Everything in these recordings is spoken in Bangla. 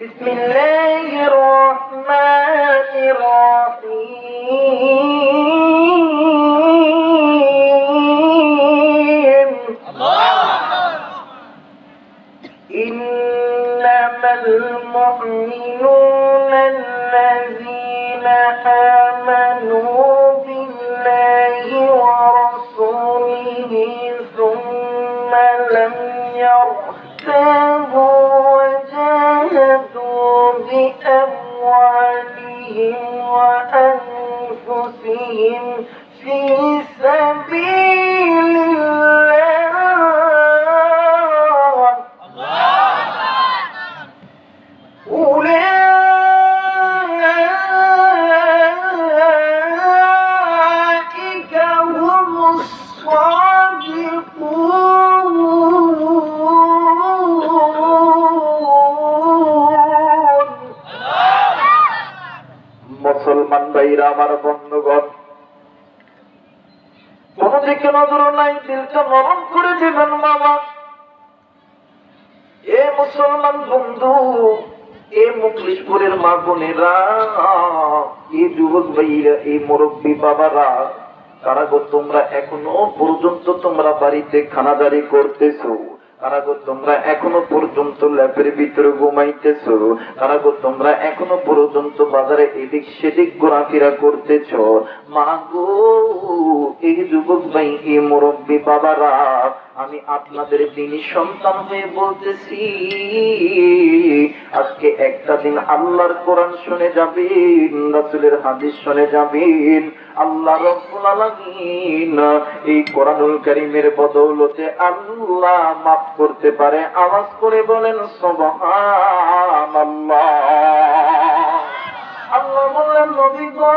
بسم الله الرحمن الرحيم إنما المؤمنون الذين آمنوا بالله ورسوله ثم لم يرتابوا وجاهدوا بأموالهم وأنفسهم في سبيل الله أولئك هم الصادقون মুসলমান ভাইরা আমার বন্ধুগণ, কোন দিকে নজর নাই, দিলটা নরম করে দিবেন বাবা। এ মুসলমান বন্ধু, এ মুখলিশপুরের মা বোনেরা, এ যুবক ভাইরা, এই মুরব্বী বাবারা, কারা গো তোমরা এখনো পর্যন্ত তোমরা বাড়িতে খানাদারি করতেছো? কারা গো তোমরা এখনো পর্যন্ত ল্যাপের ভিতরে ঘুমাইতেছো? কারা গো তোমরা এখনো পর্যন্ত বাজারে এদিক সেদিক ঘোরাফেরা করতেছো? মা গো, এই যুবক ভাই, এই মুরব্বী বাবারা, আমি আপনাদের দিনই সন্তান হয়ে বলতেছি, আজকে একটা দিন আল্লাহর কোরআন শুনে যাবেন, রাসূলের হাদিস শুনে যাবেন। আল্লাহ রাব্বুল আলামিন এই কোরআনুল কারীমের বদৌলতে আল্লাহ মাফ করতে পারে। আওয়াজ করে বলেন সুবহানাল্লাহ। আল্লাহ বলেন, নবী গো,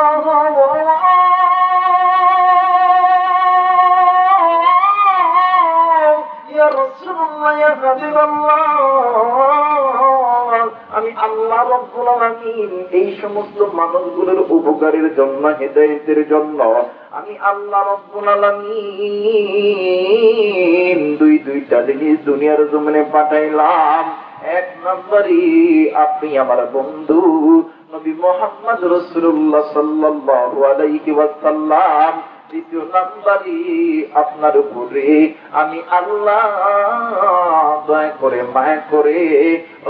ইয়া রাসূলুল্লাহ, ইয়া হাবিবাল্লাহ, আমি আল্লাহ রাব্বুল আলামিন এই সমস্ত মানুষগুলোর উপকারের জন্য, হেদায়েতের জন্য আমি আল্লাহ রাব্বুল আলামিন দুইটা জিনিস দুনিয়ার জমিনে পাঠাইলাম। এক নম্বরে আপনি আমার বন্ধু নবী মুহাম্মদ রাসূলুল্লাহ সাল্লাল্লাহু আলাইহি ওয়াসাল্লাম। দ্বিতীয় নম্বরে আপনার উপরে আমি আল্লাহ দয়া করে মায়া করে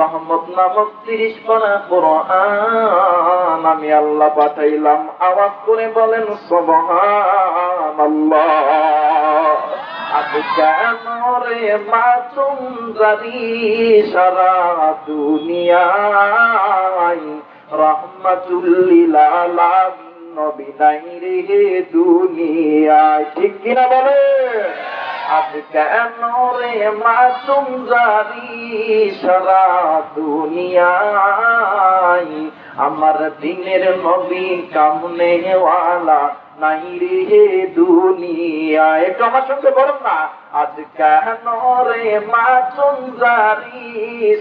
রহমত নামক 30 পারা কোরআন আমি আল্লাহ পাঠাইলাম। আওয়াজ করে বলেন সুবহানাল্লাহ। আজ কেন রে মাসুম জারি সারা দুনিয়ায় রহমাতুল লিল আলামিন নবী নাই রে দুনিয়ায়, ঠিক কিনা বলে? আজ কেন রে মাসুম জারি সারা দুনিয়ায় আমার দিনের নবী কামনে ওয়ালা নাই রে দুনিয়ায়। একটু আমার সঙ্গে বলুন না, আজ কেন রে মাসুম জারি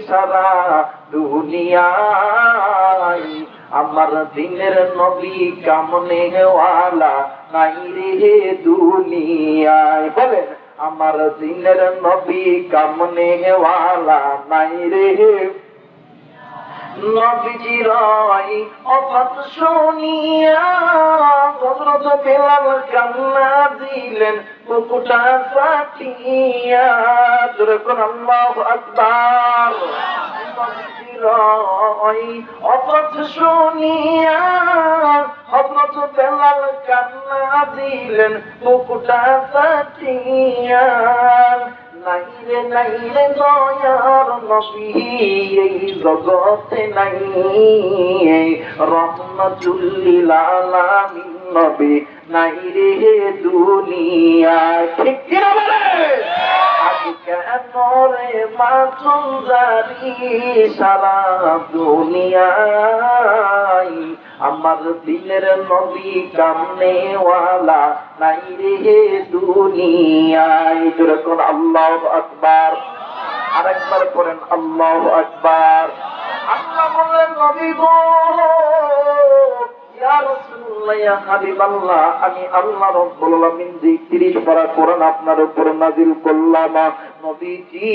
সারা দুনিয়ায় আমার দিনের নবী কামনে ওয়ালা নাই রে দুনিয়ায়। বলেন, আমার দিনের নবী কামনে ওয়ালা নাই রে। নবীজির অফাত শুনিয়া হযরত বেলাল কান্না দিলেন বুকটা ফাটিয়া। জোরে কোন আল্লাহু আকবার। নবীজির অফাত শুনিয়া হযরত বেলাল কান্না দিলেন বুকটা ফাটিয়া। নাইরে নাইরে দয়ার নবী এই জগতে নাই, রহমাতুল লিল আলামিন নবী নাই রে দুনিয়ায়, ঠিক কিনা বলে? আজ কেন রে মাসুম জারি সারা দুনিয়ায় আমার দিনের নবী কামনে ওয়ালা নাই রে দুনিয়ায়। যেরকম আল্লাহু আকবার। আরেকবার পড়েন আল্লাহু আকবার। আল্লাহ বলেন, নবী গো, ইয়া রাসূলুল্লাহ, আল্লাহ ইয়া হাবিবাল্লাহ, আমি আল্লাহ রাব্বুল আলামিন যে 30 পারা কোরআন আপনার উপর নাযিল করলাম নবীজি,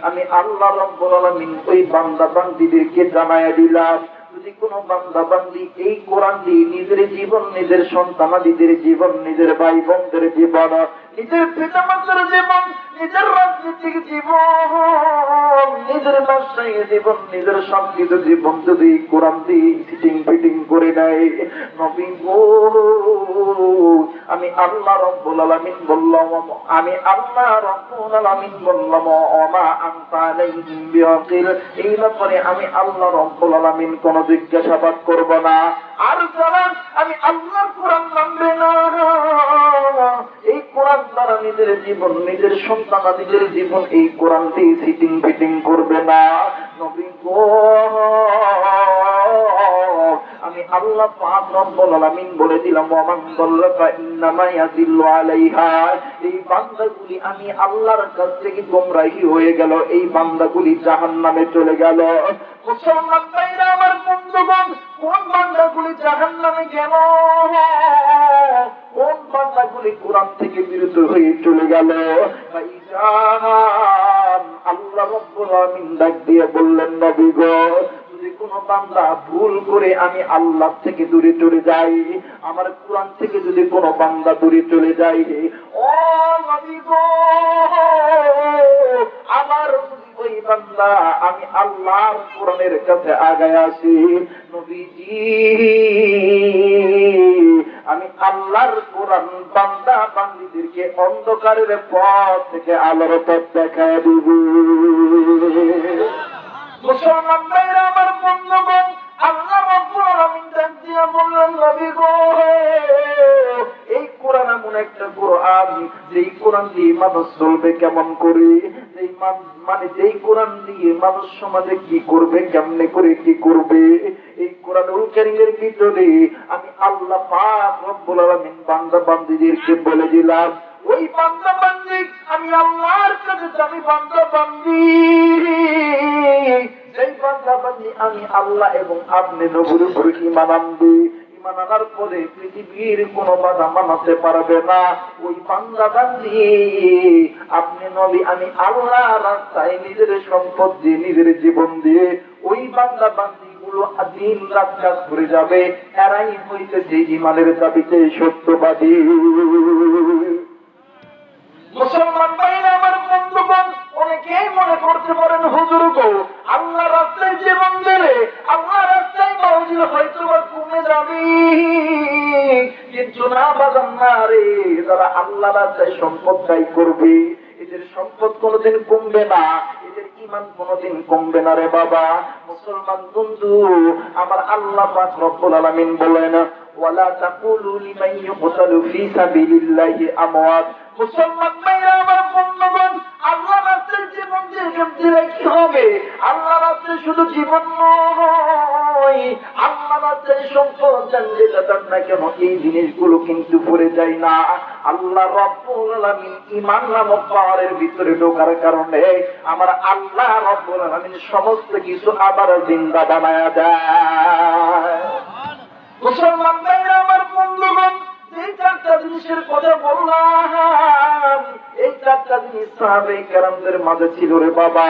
আমি আল্লাহ রাব্বুল আলামিন ওই বান্দা বান্দীদেরকে জানায়া দিলাম, যদি কোনো বান্দা বান্দী এই কোরআন দিয়ে নিজের জীবন, নিজের সন্তানাদিদের জীবন, নিজের ভাই বোনদের জীবন, নিজের পিতা মাতার জীবন, নিজের রাজনৈতিক জীবন, নিজের ব্যবসায়িক জীবন, নিজের সবকিছু জীবন যদি কোরআন দিয়ে ফিটিং ফিটিং করে নেয় নবী গো, আমি আল্লাহ রাব্বুল আলামিন বললাম, আমি আল্লাহ রাব্বুল আলামিন বললাম ওমা আনতা আলাইহিম বিওয়াকিল, এই ব্যাপারে আমি আল্লাহ রাব্বুল আলামিন কোন জিজ্ঞাসাবাদ করব না। আর যারা আমি আল্লাহর কোরআন মানবে না, এই কোরআন দ্বারা নিজের জীবন, নিজের সন্তানাদিদের জীবন এই কোরআন দিয়ে ফিটিং ফিটিং করবে না নবী গো, আমি আল্লাহ পাক রব্বুল আলামিন বলে দিলাম ওমান দাল্লাকা ইন্নামা ইয়াদিল্লু আলাইহা, এই বান্দাগুলি আমি আল্লাহর কাছ থেকে গোমরাহি হয়ে গেল, এই বান্দাগুলি জাহান্নামে চলে গেল। মুসলমান ভাইরা আমার বন্ধুগণ, কোন বান্দাগুলি জাহান্নামে গেল, কোন বান্দাগুলি কোরআন থেকে বিরত হয়ে চলে গেল? ভাইজান, আল্লাহ রাব্বুল আলামিন ডাক দিয়ে বললেন নবী গো, যদি কোন বান্দা ভুল করে আমি আল্লাহ থেকে দূরে চলে যাই, আমার কোরআন থেকে যদি কোন বান্দা দূরে চলে যায়, ও নবী গো, আমার ওই বান্দা আমি আল্লাহর কোরআনের কাছে আগায় আসি নবীজি, আমি আল্লাহর কোরআন বান্দা বান্দীদেরকে অন্ধকারের পথ থেকে আলোর পথ দেখায় দিব। মুসলমান ভাইরা আমার বন্ধুগণ, আল্লাহ রাব্বুল আলামিন ডাক দিয়া বললেন নবী গো, এই কোরআন এমন একটা কোরআন, যেই কোরআন দিয়ে মানুষ চলবে কেমন করে, যেই কোরআন দিয়ে মানুষ সমাজে কি করবে, কেমনে করে কি করবে, এই কোরআনুল কারীমের ভিতরে আমি আল্লাহ পাক রব্বুল আলামিন বান্দা বান্দীদেরকে বলে দিলাম, ওই বান্দা বান্দী আমি আল্লাহর কাছে আমি বান্দা বান্দী, সেই বান্দা বান্দী আমি আল্লাহ এবং আপনি নবীর উপর ঈমান আনবে, ঈমান আনার পরে পৃথিবীর কোনো বাধা মানাতে পারবে না। ওই বান্দা বান্দী আপনি নবী আমি আল্লাহ রাস্তায় নিজের সম্পদ দিয়ে, নিজের জীবন দিয়ে ওই বান্দা বান্দী গুলো দিন রাত কাজ করে যাবে, এরাই হইতেছে ঈমানের দাবিতে সত্যবাদী। মুসলমান ভাইরা আমার বন্ধুগণ, অনেকেই মনে করতে পারেন হুজুর গো, আল্লাহ রাস্তায় জীবন দিলে আল্লাহ রাস্তায় মজুর হয়তো বা কমে যাবে, কিন্তু না বাজান না রে, যারা আল্লাহ রাস্তায় সম্পদ ব্যয় করবে এদের সম্পদ কোনোদিন কমবে না, এদের ঈমান কোনোদিন কমবে না রে বাবা। মুসলমান বন্ধু আমার, আল্লাহ পাক রব্বুল আলামিন বলেন ওয়ালা তাকুলু লিমান ইউকতালু ফি সাবিলিল্লাহি আমওয়াত। মুসলমান ভাইরা আমার বন্ধুগণ, আল্লাহ রাস্তায় জীবন দিলে কি হবে? আল্লাহ রাস্তায় শুধু জীবন নয়, আল্লাহ রাস্তায় সম্পদ যেটা তার না কেন, এই জিনিসগুলো কিন্তু পড়ে যায় না। আল্লাহ রাব্বুল আলামিন ঈমান নামক পাহাড়ের ভিতরে ঢোকার কারণে আমার আল্লাহ রাব্বুল আলামিন সমস্ত কিছু আবার জিন্দা বানায়া দেয়। মুসলমান ভাইরা আমার বন্ধুগণ, এই চারটা জিনিসের কথা বললাম, এই চারটা জিনিস সাহাবায়ে কেরামদের মাঝে ছিল রে বাবা।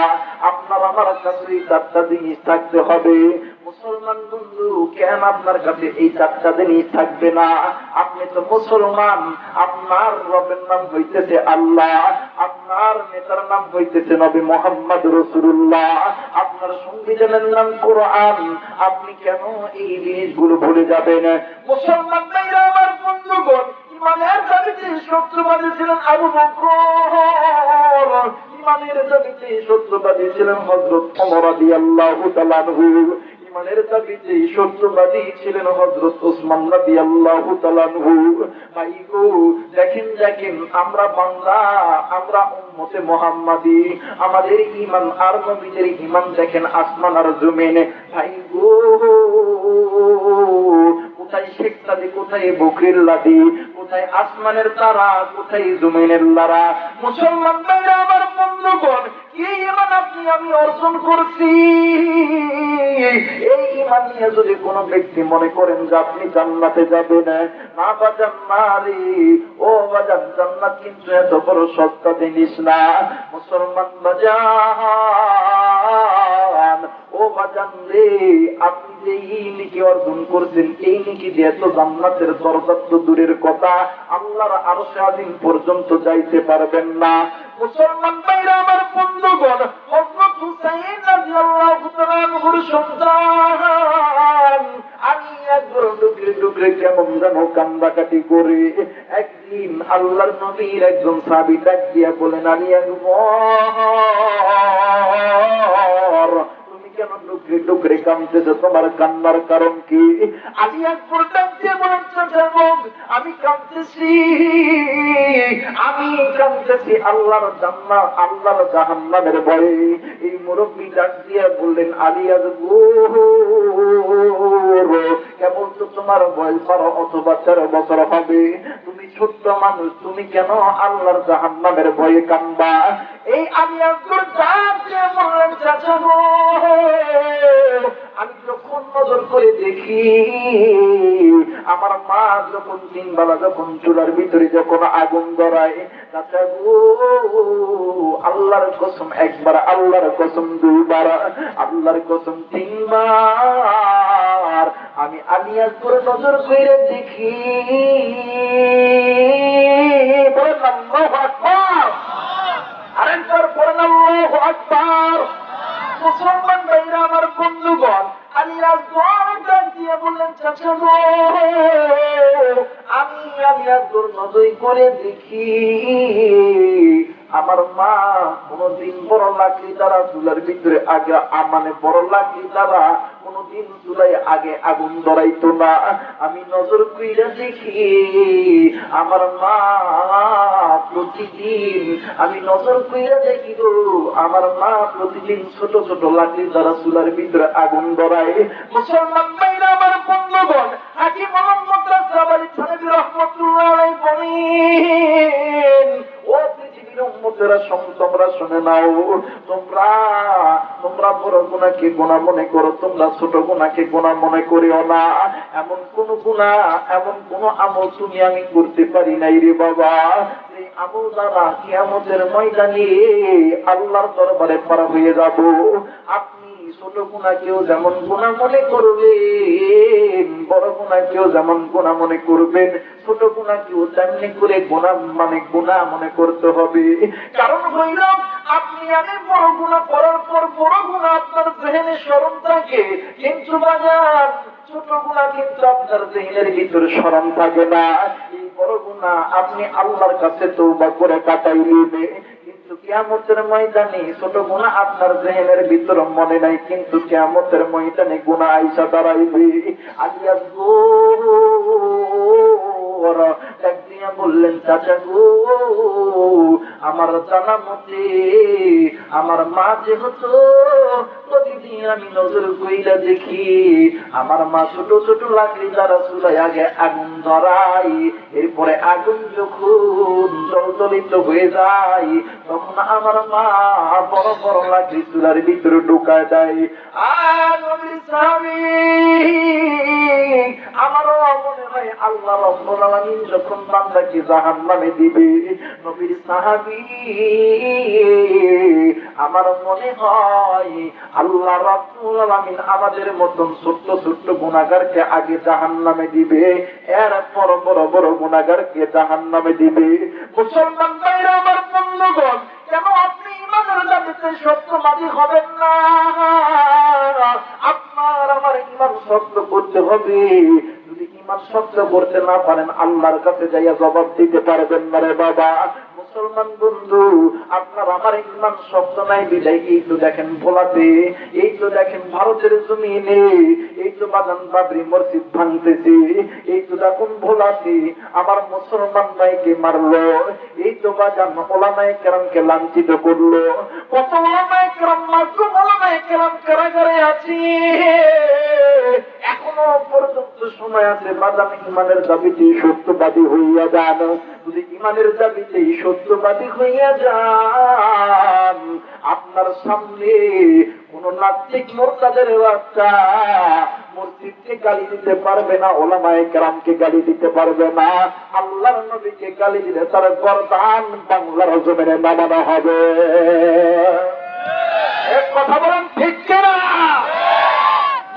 আপনার আমার কাছে এই চারটা জিনিস থাকতে হবে। মুসলমান বন্ধু, কেন আপনার কাছে এই চারটা জিনিস থাকবে না? আপনি তো মুসলমান, আপনার রবের নাম হইতেছে আল্লাহ, আপনার নেতার নাম হইতেছে নবী মুহাম্মদ রাসূলুল্লাহ, আপনার সংবিধানের নাম কোরআন, আপনি কেন এই জিনিসগুলো ভুলে যাবেন? মুসলমান ভাইরা আমার বন্ধুগণ, ঈমানের দাবিতে সত্যবাদী ছিলেন আবু বকর, ঈমানের দাবিতে সত্যবাদী ছিলেন হযরত ওমর রাদিয়াল্লাহু তাআলা আনহু, ঈমানের দাবিতে সত্যবাদী ছিলেন হযরত ওসমান রাদিয়াল্লাহু তাআলা আনহু। ভাই গো, দেখেন আমরা বান্দা, আমরা উম্মতে মুহাম্মাদি, আমাদের ঈমান আর নবীদের ঈমান দেখেন আসমান আর জমিন। ভাই গো, কোথায় শেখ সাদি, কোথায় বকরির লাদি, কোথায় আসমানের তারা, কোথায় জমিনের লারা। মুসলমান ভাইরা আমার বন্ধুগণ, কি ঈমান আপনি আমি অর্জন করছি? এই ঈমান নিয়ে যদি কোনো ব্যক্তি মনে করেন যে আপনি জান্নাতে যাবেন, না বাজান না রে, ও বাজান জান্নাত কিন্তু এত বড় সস্তা জিনিস না মুসলমান বাজান। ও বাজান রে, আপনি যে এই নেকি অর্জন করছেন, এই নেকি যে এত জান্নাতের দরজা তো দূরের কথা, আল্লাহর আরশে আজিম পর্যন্ত যাইতে পারবেন না। মুসলমান ভাইরা আমার বন্ধুগণ, হযরত হুসাইন রাদিয়াল্লাহু তাআলা আনহুর সন্তান আলী আকবর ডুকরে ডুকরে কেমন যেন কান্দাকাটি করে। একদিন আল্লাহর নবীর একজন সাহাবী ডাক দিয়া বলেন, আলী আকবর কেন ডুকরে ডুকরে কাঁদতেছো, তোমার কান্নার কারণ কি? আলী আকবর ডাক দিয়ে বলেন, আমি কাঁদতেছি আল্লাহর জান্নাত আল্লাহর জাহান্নামের ভয়ে। এই মুরব্বী ডাক দিয়ে বললেন, আলী আকবর কেবল তো তোমার বয়স 12 অথবা 13 বছর হবে, তুমি ছোট্ট মানুষ, তুমি কেন আল্লাহর জাহান্নামের ভয়ে কাঁদবা? এই আলী আকবর ডাক দিয়ে বললেন, চাচা গো, আমি যখন নজর করে দেখি আমার মা যখন 3 বেলা যখন চুলার ভিতরে যখন আগুন ধরায়, চাচা গো, আল্লাহর কসম একবার, আল্লাহর কসম 2 বার, আল্লাহর কসম 3 বার আমি আলী আকবর নজর করে দেখি। বলেন আল্লাহু আকবার, আরেকবার বলেন আল্লাহু আকবার। মুসলমান ভাইরা আমার বন্ধুগণ, আলী আকবর ডাক দিয়ে বললেন, চাচা গো, আমি আলী আকবর নজর করে দেখি আমার মা কোনদিন বড় লাকড়ি দ্বারা চুলার ভিতরে আগে মানে বড় লাকড়ি দ্বারা কোনদিন চুলায় আগে আগুন ধরাইতো না। আমি নজর কইরা দেখি আমার মা প্রতিদিন, আমি নজর কইরা দেখি গো আমার মা প্রতিদিন ছোট ছোট লাকড়ি দ্বারা চুলার ভিতরে আগুন ধরায়। মুসলমান ভাইরা আমার বন্ধুগণ, হাকিম মোহাম্মদ রাজাবাড়ি থানভী রাহমাতুল্লাহ আলাইহি বলেন, ও পৃথিবীর উম্মতেরা তোমরা শুনে নাও, তোমরা বড় গুনাহকে গুনাহ মনে করো, তোমরা ছোট গুনাহকে গুনাহ মনে করিও না। এমন কোন গুনাহ, এমন কোন আমল তুমি আমি করতে পারি নাই রে বাবা, এই আমল দ্বারা কিয়ামতের ময়দানে আল্লাহর দরবারে পার হয়ে যাব। আপনি ছোট গুনাহকেও যেমন গুনাহ মনে করবেন, বড় গুনাহকেও যেমন গুনাহ মনে করবেন, ছোট গুনাহকেও তেমনি করে গুনাহ মানে গুনাহ মনে করতে হবে। কারণ হইল আপনি আমি বড় গুনাহ করার পর বড় গুনাহ আপনার জেহেনে স্মরণ থাকে, কিন্তু বাজার ছোট গুনাহ কিন্তু আপনার জেহেনের ভিতরে স্মরণ থাকে না। এই বড় গুনাহ আপনি আল্লাহর কাছে তওবা করে কাটাই নেবে, কিন্তু কিয়ামতের ময়দানে ছোট গুনাহ আপনার জেহেনের ভিতরে মনে নাই, কিন্তু কিয়ামতের ময়দানে গুনাহ আইসা দাঁড়াইবে। আলী আকবর বললেন, চাচা গো, আমার জানা মতে আমার মা যেহেতু প্রতিদিন আমি নজর কইরা দেখি আমার মা ছোট ছোট লাকড়ি দ্বারা চুলায় আগে আগুন ধরাই, এরপরে আগুন যখন জলজলিত হয়ে যায় তখন আমার মা বড় বড় লাকড়ি চুলার ভিতরে ঢুকায় দেয়। আর নবীর সাহাবী, আমারও মনে হয় আল্লাহ রাব্বুল আলামিন যখন বান্দাকে জাহান্নামে দিবে, নবীর সাহাবী আমার মনে হয় আল্লাহ রাব্বুল আলামিন আমাদের মতন ছোট্ট ছোট্ট গুনাহগারকে আগে জাহান্নামে দিবে, এরপর বড় বড় গুনাহগারকে জাহান্নামে দিবে। মুসলমান ভাইরা আমার বন্ধুগণ, কেন আপনি ইমানের দাবিতে সত্যবাদী হবেন না? আপনার আমার ইমান শক্ত করতে হবে। যদি ইমান শক্ত করতে না পারেন, আল্লাহর কাছে যাইয়া জবাব দিতে পারবেন না রে বাবা। মুসলমান বন্ধু, আপনার আমার ইমান শক্ত নাই বিদায় এই তো দেখেন ভোলাতে, এই তো দেখেন ভারতের জমিনে, এই তো বাজান বাবরি মসজিদ ভাঙতেছে, এই তো দেখুন ভোলাতে আমার মুসলমান ভাইকে মারলো, এই তো বাজান ওলামায়ে কেরামকে লাঞ্ছিত করলো, কত ওলামায়ে কেরাম মাসুম ওলামায়ে কেরাম কারাগারে আছে, এখনো পর্যন্ত সময় আছে বাদাম ইমানের দাবিতে সত্যবাদী হইয়া যান। যদি ইমানের দাবিতে সত্যবাদী হইয়া যান, আপনার সামনে কোন নাস্তিক মোরতাদের বাচ্চা মসজিদকে গালি দিতে পারবে না, ওলামায়ে কেরামকে গালি দিতে পারবে না। আল্লাহর নবীকে গালি দিলে তার গর্দান বাংলার জমিনে নামানো হবে। এক কথা বলেন ঠিক কিনা?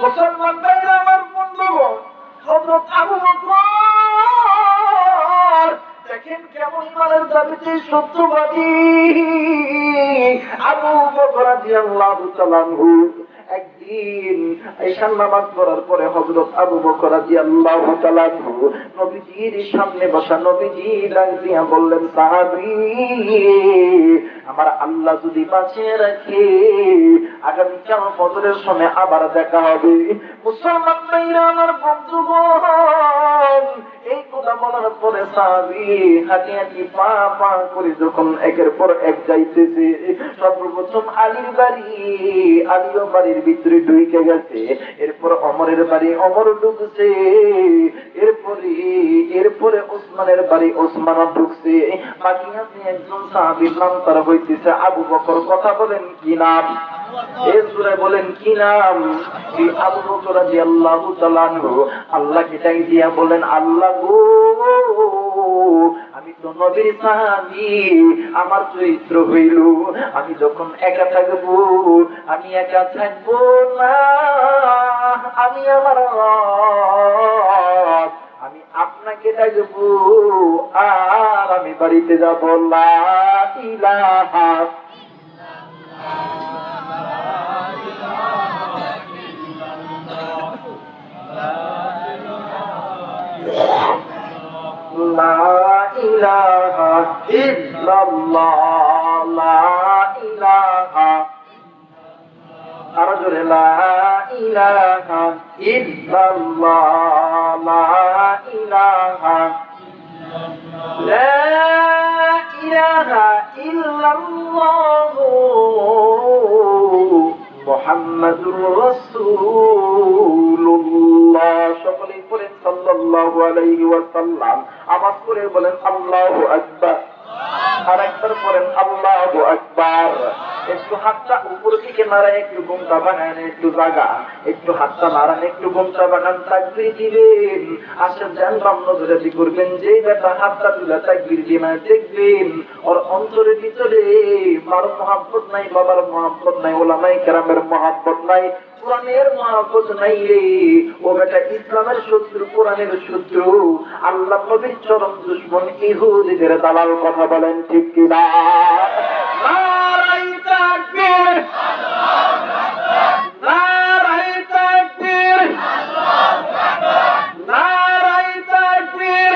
মুসলমান ভাইরা আমার বন্ধুগণ, হযরত আবু বকর দেখেন কেমন ইমানের দাবিতে সত্যবাদী। আবু বকর রাদিয়াল্লাহু তাআলা আনহু একদিন ঈশার নামাজ পড়ার পরে হযরত আবু বকর রাদিয়াল্লাহু তাআলা আনহু নবীজির সামনে বসা, নবীজি ডাক দিয়া বললেন, সাহাবী, আমার আল্লাহ যদি বাঁচিয়ে রাখে আগামীকাল ফজরের সময় আবার দেখা হবে। মুসলমান ভাইরা আমার বন্ধুগণ, এই কথা বলার পরে সাহাবী হাঁটি হাঁটি পা পা করে যখন একের পর এক যাইতেছে, সর্বপ্রথম আলীর বাড়ি, আলীও বাড়ির ভিতরে ঢুকে গেছে। এরপর ওমরের বাড়ি, ওমর ঢুকছে। এরপরে ওসমানের বাড়ি, ওসমান ঢুকছে। বাকি আছে একজন সাহাবীর নাম, তার হইতেছে আবু বকর। কথা বলেন কি নাম? এই সূরা বলেন কি নাম? এই আবু বকর রাদিয়াল্লাহু তাআলা আনহু আল্লাহকে ডাক দিয়া বলেন, আল্লাহ গো, আমি তো নবীর সাহাবী, আমার চরিত্র হইল আমি যখন একা থাকবো, আমি একা থাকবো না, আমি আমার আমি আপনাকে ডাকবো আর আমি বাড়িতে যাবো। লা ইলাহা লা ইলাহা ইল্লাল্লাহ, লা ইলাহা, আরো জোরে, লা ইলাহা ইল্লাল্লাহ, লা ইলাহা, লা ইলাহা ইল্লাল্লাহ মুহাম্মাদুর রাসূলুল্লাহ। সকলেই বলেন সাল্লাল্লাহু আলাইহি ওয়াসাল্লাম। আওয়াজ করে বলেন আল্লাহু আকবার। আর একবার বলেন আল্লাহু আকবার। একটু হাতটা উপর দিকে নাড়ায়, একটু ঘুমটা বানান, একটু জাগা, একটু হাতটা নাড়ান, একটু ঘুমটা বানান, তাকবীর দিবেন। আসেন যান বামন ধরে দি করবেন, যে বেটা হাতটা তুলে তাকবীর দিয়ে না দেখবেন ওর অন্তরের ভিতরে মার মহব্বত নাই, বাবার মহব্বত নাই, ওলামায়ে কেরামের মহব্বত নাই, কোরআনের মহব্বত নাই রে। ও বেটা ইসলামের শত্রু, কোরআনের শত্রু, আল্লাহ নবীর চরম দুশমন, ইহুদিদের দালাল। কথা বলেন ঠিক কিনা? নারায়ে তাকবীর, নারায়ে তাকবীর, নারায়ে তাকবীর।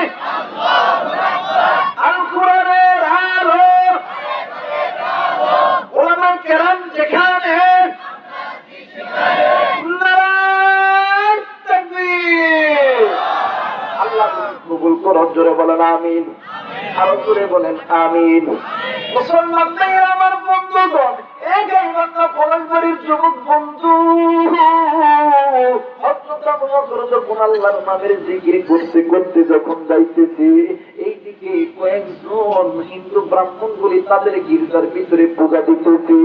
আল কোরআনের আলো, ওলামায়ে কেরাম যেখানে, নারায়ে তাকবীর। আল্লাহ কবুল করো। জোরে বলেন আমিন, আরো জোরে বলেন আমিন। মুসলমান ভাইরা আমার বন্ধুগণ, এই গাইবান্ধা পলাশবাড়ির যুবক বন্ধু হযরত আবু বকর যখন আল্লাহর নামের জিকির করতে করতে যখন যাইতেছে, এইদিকে কয়েকজন হিন্দু ব্রাহ্মণগুলি তাদের গির্জার ভিতরে পূজা দিতেছে।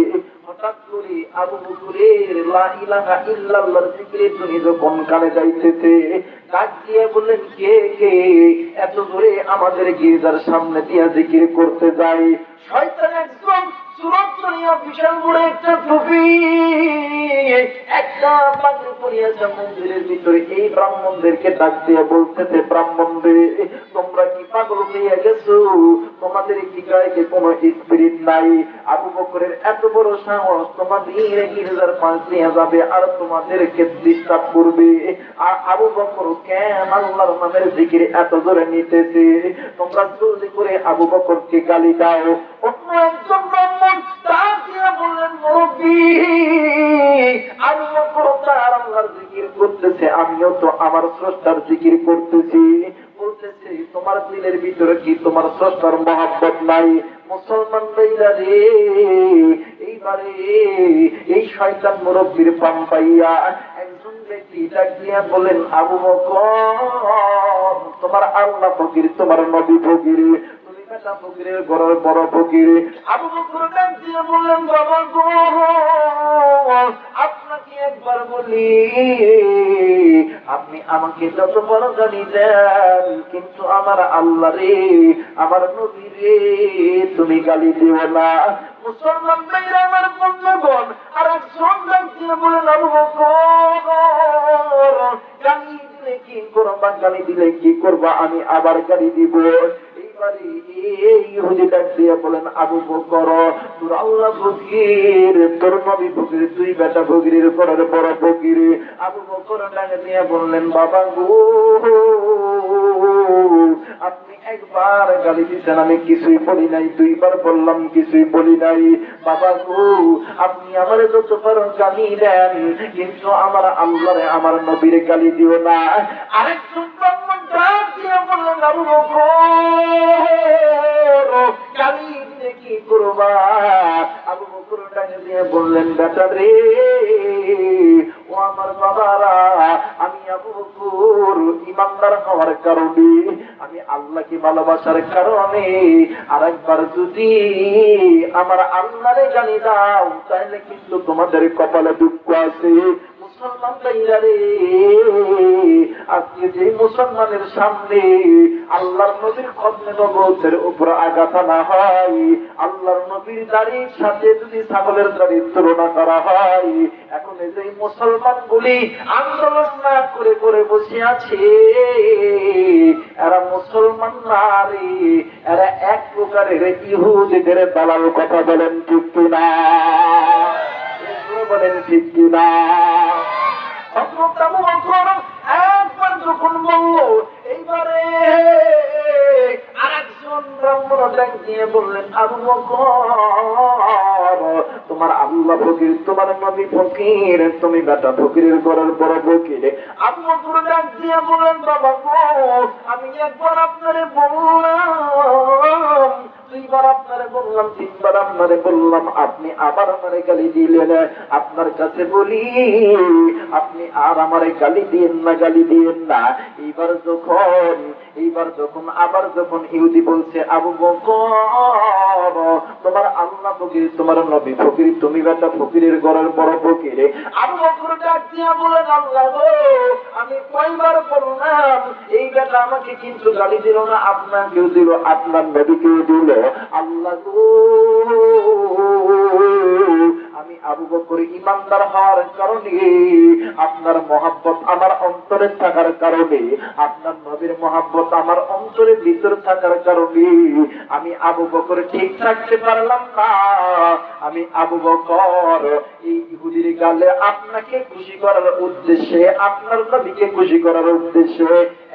হঠাৎ করে আবু বকরের লা ইলাহা ইল্লাল্লাহর জিকিরের ধ্বনি যখন কানে যাইতেছে, ডাক দিয়ে বললেন, কে কে এত জোরে আমাদের গির্জার সামনে দিয়া জিকির করতে যায়? শয়তান একজন সুরক্ষণীয় বিশাল বড় একটা টুপি, একটা পাগড়ি পরিয়েছে মন্দিরের ভিতরে। এই ব্রাহ্মণদেরকে ডাক দিয়ে বলতেছে, ব্রাহ্মণদের, তোমরা কি পাগল হয়ে গেছো? তোমাদের কি গায়ে কোনো স্পিরিট নাই? আবু বকরের এত বড় সাহস, তোমাদের গির্জার পাশ দিয়ে যাবে আর তোমাদেরকে ডিস্টার্ব করবে। আর আবু বকর কেন আল্লাহর নামের জিকির এত জোরে নিতেছে? তোমরা জলদি করে আবু বকরকে গালি দাও। অন্য একজন ব্রাহ্মণ তার দিয়ে বললেন, মুরব্বী, আবু বকর তার আল্লাহর জিকির করতেছে, আমিও তো আমার স্রষ্টার জিকির করতেছি। বলতে বলতেছে তোমার দিলের ভিতরে কি তোমার স্রষ্টার মহব্বত নাই? মুসলমান ভাইরা রে, এইবারে এই শয়তান মুরব্বির পাম্পাইয়া একজন ব্যক্তি ডাক দিয়া বলেন, আবু বকর, তোমার আল্লাহ ফকির, তোমার নবী ফকির, তুমি বেটা ফকিরের ঘরের বড় ফকির। আবু বকর ডাক দিয়া বললেন, বাবা গো, আপনাকে একবার বলি, আপনি আমাকে যত বড় গালি দেন, কিন্তু আমার আল্লাহ রে, আমার নবী রে, তুমি গালি দিও না। মুসলমান ভাইরা আমার বন্ধুগণ, আর একজন ডাক দিয়ে বলেন, আবু বকর, গালি দিলে কি করবা, গালি দিলে কি করবা, আমি আবার গালি দিব। এইবারে এই ইহুদি ডাক দিয়ে বলেন, আবু বকর, তোর আল্লাহ ফকির, তোর নবী ফকির, তুই বেটা ফকিরের পরের বড় ফকির। আবু বকর ডাক দিয়ে বললেন, বাবা গো, আপনি একবার গালি দিচ্ছেন, আমি কিছুই বলি নাই, দুইবার বললাম কিছুই বলি নাই। বাবা গো, আপনি আমার যত পারেন গালি দেন, কিন্তু আমার আল্লাহরে, আমার নবীর গালি দিও না। আরেকজন ব্রাহ্মণ ডাক দিয়ে বললেন, আবু বকর, গালি দিলে কি করবা? আবু বকর ডাক দিয়ে বললেন, বেটা রে, ও আমার বাবারা, আমি আবু বকর ইমানদার হওয়ার কারণে, আমি আল্লাহকে ভালোবাসার কারণে আরেকবার যদি আমার আল্লাহরে গালি দাও, তাহলে কিন্তু তোমাদের কপালে দুঃখ আছে। মুসলমান ভাইরা রে, আজকে যে মুসলমানের সামনে আল্লাহর নবীর কদমে নবুয়তের উপর আঘাত না হয়, আল্লাহর নবীর দাড়ির সাথে যদি ছাগলের দাড়ির তুলনা করা হয়, এখন এই যে মুসলমান গুলি আন্দোলন না করে করে বসে আছে, এরা মুসলমান না রে, এরা এক প্রকারের ইহুদিদের দালাল। কথা বলেন ঠিক কিনা? বলেন ঠিক কিনা? একবার যখন বললো, এইবারে আরেকজন ব্রাহ্মণ ডাক দিয়ে বললেন, আবু বকর, তোমার আল্লাহ ফকির, তোমার নবী ফকির, তুমি বেটা ফকিরের ঘরের বড় ফকির। আবু বকর ডাক দিয়ে বললেন, বাবা গো, আমি একবার আপনারে বললাম, দুইবার আপনারে বললাম, তিনবার আপনারে বললাম, আপনি আবার আমারে গালি দিলেন। আপনার কাছে বলি, আপনি আর আমারে গালি দিয়েন না, গালি দিয়েন না। এইবার যখন আবার যখন ইহুদি বলছে, আবু বকর, তোমার আল্লাহ ফকির, তোমার নবী ফকির, তুমি বেটা ফকিরের ঘরের বড় ফকির। আবু বকর ডাক দিয়া বলেন, আল্লাহ গো, আমি কয়বার বললাম, এই বেটা আমাকে কিন্তু গালি দিল না, আপনাকেও দিল, আপনার নবীকেও দিল। আল্লাহ গো, আমি আবু বকর ইমানদার হওয়ার কারণে, আপনার মহব্বত আমার অন্তরে থাকার কারণে, আপনার নবীর মহব্বত আমার অন্তরের ভিতর থাকার কারণে আমি আবু বকর ঠিক থাকতে পারলাম না। আমি আবু বকর এই ইহুদির গালে আপনাকে খুশি করার উদ্দেশ্যে, আপনার নবীকে খুশি করার উদ্দেশ্যে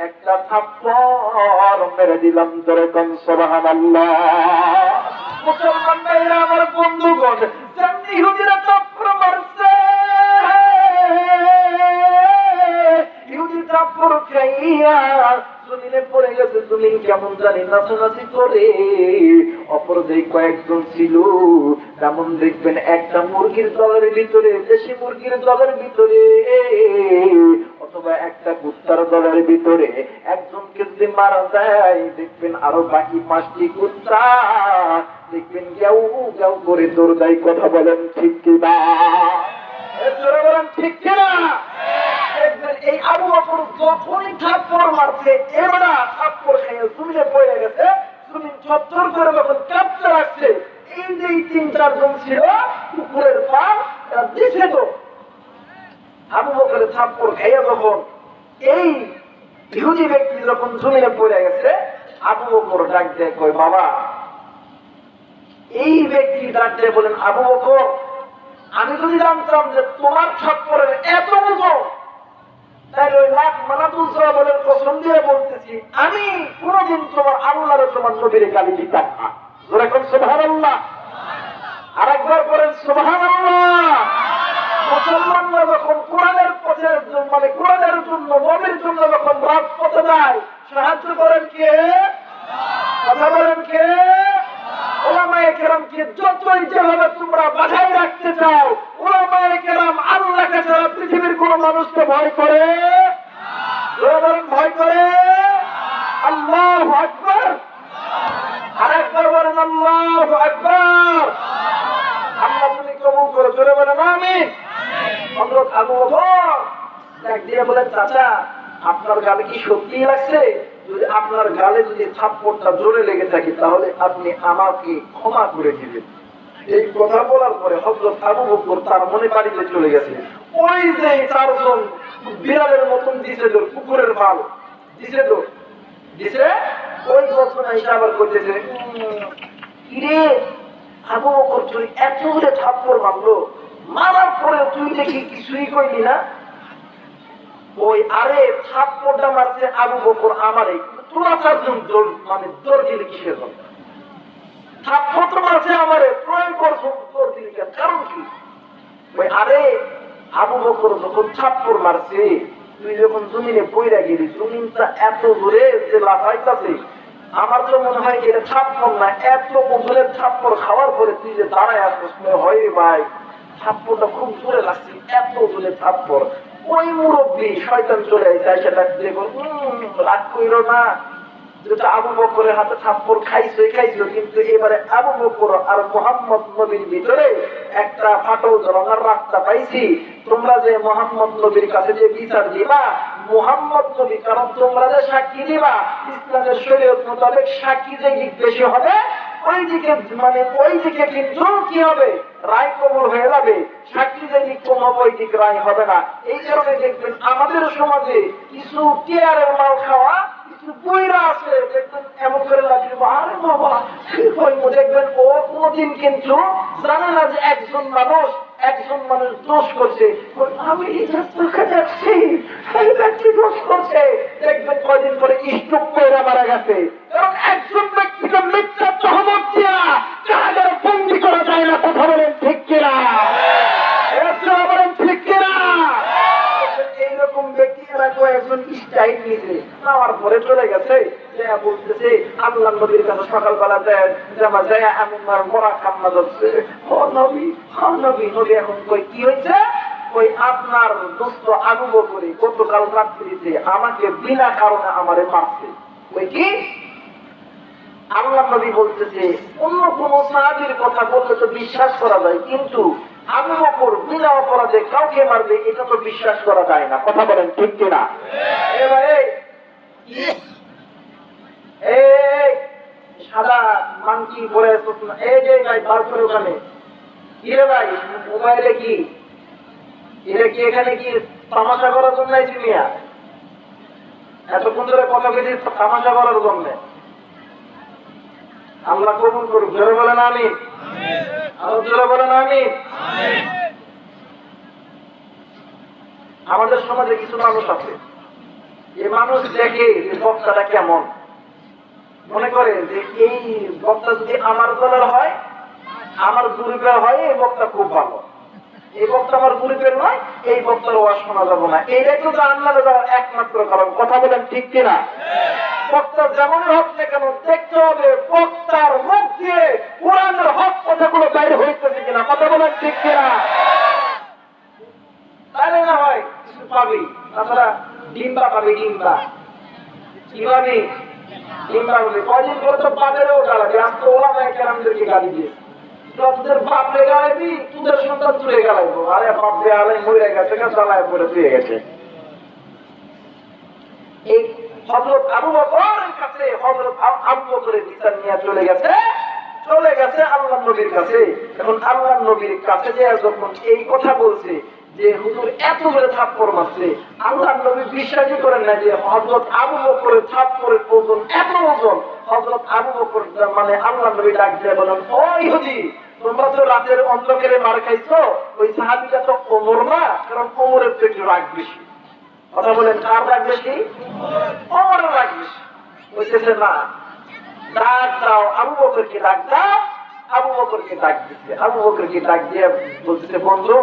একটা থাপ্পড় মেরে দিলাম। ধরে কোন সুবহানাল্লাহ। মুসলমান ভাইরা আমার বন্ধুগণ, যেমনি ইহুদিরা থাপ্পড় মারছে, ইহুদি থাপ্পড় খাইয়া জমিনে পড়ে গেছে, জমিন কেমন জানি নাচানাচি করে। অপর যে কয়েকজন ছিল, তেমন দেখবেন একটা মুরগির দলের ভিতরে, দেশি মুরগির দলের ভিতরে অথবা একটা কুত্তার দলের ভিতরে একজনকে যদি মারা যায়, দেখবেন আরো বাকি 5টি কুত্তা দেখবেন গেউ গেউ করে দৌড় দেয়। কথা বলেন ঠিক কিনা? বলেন ঠিক কিনা? এই আবু বকর যখনই থাপ্পড় মারছে, এবারে থাপ্পড় খেয়ে জমিনে পড়ে গেছে, জমিন চত্বর করে যখন কাঁপতে লাগছে, এই যে 3-4 জন ছিল কুকুরের পা দিছে, তো আবু বকরের থাপ্পড় খেয়ে যখন এই ইহুদি ব্যক্তি যখন জমিনে পড়ে গেছে, আবু বকর ডাক দিয়ে কয়, বাবা, এই ব্যক্তি ডাক দিয়ে বলেন, আবু বকর, আমি যদি জানতাম যে তোমার থাপ্পড়ের এত ওজন, তাহলে ওই লাখ মানাতুল্লাহ বলেন কসম দিয়ে বলতেছি, আমি কোনদিন তোমার আল্লাহর তোমার নবীর গালি দিতাম না। যেরকম সুবহানাল্লাহ। আরেকবার বলেন সুবহানাল্লাহ। মুসলমানরা যখন কোরআনের পথে, মানে কোরআনের জন্য, নবীর জন্য যখন রাজপথে যায়, সাহায্য করেন কে? কথা বলেন কে? ওলামায়ে কেরামকে যতই যেভাবে তোমরা বাঁধাই রাখতে চাও, ওলামায়ে কেরাম আল্লাহকে ছাড়া পৃথিবীর কোন মানুষকে ভয় করে? ভয় করে? আল্লাহু আকবার। আরেকবার বলেন আল্লাহু আকবার। আল্লাহ তুমি কবুল করো, জোরে বলেন আমিন। হযরত আবু বকর ডাক দিয়ে বলেন, চাচা আপনার গালে কি সত্যি লাগছে? যদি আপনার গালে যদি থাপ্পড়টা জোরে লেগে থাকে তাহলে আপনি আমাকে ক্ষমা করে দিবেন। এই কথা বলার পরে হযরত আবু বকর তার মনে বাড়িতে চলে গেছে। ওই যে চারজন বিড়ালের মতন দিছে তোর কুকুরের ভাল দিছে তো দিছে, ওই ঘটনা এসে আবার করতেছে, কিরে আবু বকর তুই এত বলে থাপ্পড় মারলো, মারার পরে তুই দেখি কিছুই কইলি না? ওই আরে থাপ্পড়টা মারছে আবু বকর আমারে, তোরা চারজন মানে দৌড় দিলে কিসের জন্য? থাপ্পড় তো মারছে আমারে, প্রয়োগ করছো দৌড় দিলি কেন, কারণ কি? ওই আরে আবু বকর যখন থাপ্পড় মারছে, তুই যখন জমিনে পইরা গেলি, জমিনটা এত জোরে যে লাফাইতাছে, আমার তো মনে হয় এটা থাপ্পড় না, এত জোরের থাপ্পড় খাওয়ার পরে তুই যে দাঁড়ায় আসছিস, হয় রে ভাই থাপ্পড়টা খুব জোরে লাগছে, এত জোরে থাপ্পড়। ওই মুরব্বী শয়তান চলে আসে, এসে ডাক দিয়ে রাগ কইরো না, যেটা আবু বকরের হাতে থাপ্পড় খাইছো, কিন্তু এবারে আবু বকর আর মুহাম্মদ নবীর ভিতরে একটা ফাটল ধরনের রাস্তা পাইছি। তোমরা যে মুহাম্মদ নবীর কাছে যে বিচার দিবা, মুহাম্মদ নবী, কারণ তোমরা যে সাক্ষী দিবা ইসলামের শরীয়ত মোতাবেক সাক্ষী যে বেশি হবে, ওই দিকে কিন্তু কি হবে, রায় কবুল হয়ে যাবে। সাক্ষী যে দিক কম হবে, ওই দিক রায় হবে না। এই কারণে দেখবেন আমাদের সমাজে কিছু টিয়ারের মাল খাওয়া বইরা আছে, দেখবেন এমন করে লাগবে, আরে বাবা দেখবেন ও কোনদিন কিন্তু জানে না যে একজন মানুষ দোষ করছে, আমি যাচ্ছি সেই ব্যক্তি দোষ করছে, দেখবেন কয়দিন পরে স্ট্রোক করে মারা গেছে। কারণ একজন ব্যক্তিকে মিথ্যা তহমত দিয়া কারাগারে বন্দী করা যায় না। কথা বলেন ঠিক কিনা? বলেন ঠিক কিনা? এইরকম ব্যক্তি এরা কয়েকজন স্টাইল নিয়েছে, নেওয়ার পরে চলে গেছে, বলতেছে আল্লাহ নবীর কাছে সকালবেলা দেয় আমি মরা কান্না ধরছে, নবী এখন কই কি হয়েছে? ওই আপনার দোস্ত আবু বকর গতকাল রাত্রিতে আমাকে বিনা কারণে আমারে মারছে। ওই কি? আল্লাহ নবী বলতেছে অন্য কোন সাহাবীর কথা বললে তো বিশ্বাস করা যায়, কিন্তু আবু বকর বিনা অপরাধে কাউকে মারবে এটা তো বিশ্বাস করা যায় না। কথা বলেন ঠিক কিনা? সাদা মানকি পরে এই যে ভাই বার করে ওখানে কি রে ভাই, মোবাইলে কি এটা কি এখানে কি তামাশা করার জন্য আইছি মিয়া? এতক্ষণ ধরে কথা বলছি তামাশা করার জন্য। আল্লাহ কবুল করুক, জোরে বলেন আমিন। আরো জোরে বলেন আমিন। আমাদের সমাজে কিছু মানুষ আছে, এই মানুষ দেখে যে বক্তাটা কেমন, মনে করে যে এই বক্তা যদি আমার দলের হয়, আমার গ্রুপের হয়, এই বক্তা খুব ভালো, এই বক্তা আমার গ্রুপের নয়, এই বক্তার ওয়াজ শোনা যাবে না। এইটাই তো জান্নাতে যাওয়ার একমাত্র কারণ। কথা বলেন ঠিক কিনা? বক্তা যেমন হোক না কেন দেখতে হবে বক্তার মুখ দিয়ে কোরআনের হক কথাগুলো বাইরে হইতেছে কিনা। কথা বলেন ঠিক কিনা? তাহলে না হয় কিছু পাবি, তাছাড়া ডিম্বা পাবি, ডিম্বা কি পাবি? ডিম্বা পাবি। কয়দিন করে তো বাপেরও গালাবি, আজ তো ওলামায়ে কেরামদেরকে গালি দিয়ে তোদের বাপরে গালাবি, তোদের সন্তান তুলে গালাইবো। আরে বাপরে আলাই মরে গেছে, জ্বালায় পরে তুলে গেছে। এই হযরত আবু বকরের কাছে হযরত আবু বকরের বিচার নিয়ে চলে গেছে আল্লাহর নবীর কাছে। এখন আল্লাহর নবীর কাছে যে যখন এই কথা বলছে যে হুজুর এত করে থাপ্পড় মারছে, আল্লাহর নবী বিশ্বাসই করেন না যে হযরত আবু বকরের থাপ্পড়ের ওজন এত ওজন। হযরত আবু বকর মানে আল্লাহর নবী ডাক দিয়ে বলেন, ও ইহুদি, তোমরা তো রাতের অন্ধকারে মার খাইছো, ওই সাহাবীটা তো ওমর না, কারণ ওমরের তো একটু রাগ বেশি। কথা বলেন কার রাগ বেশি? ওমরের রাগ বেশি। বলতেছে না, ডাক দাও আবু বকরকে, ডাক দাও। আবু বকরকে ডাক দিচ্ছে, আবু বকরকে ডাক দিয়ে বলতেছে, বন্ধু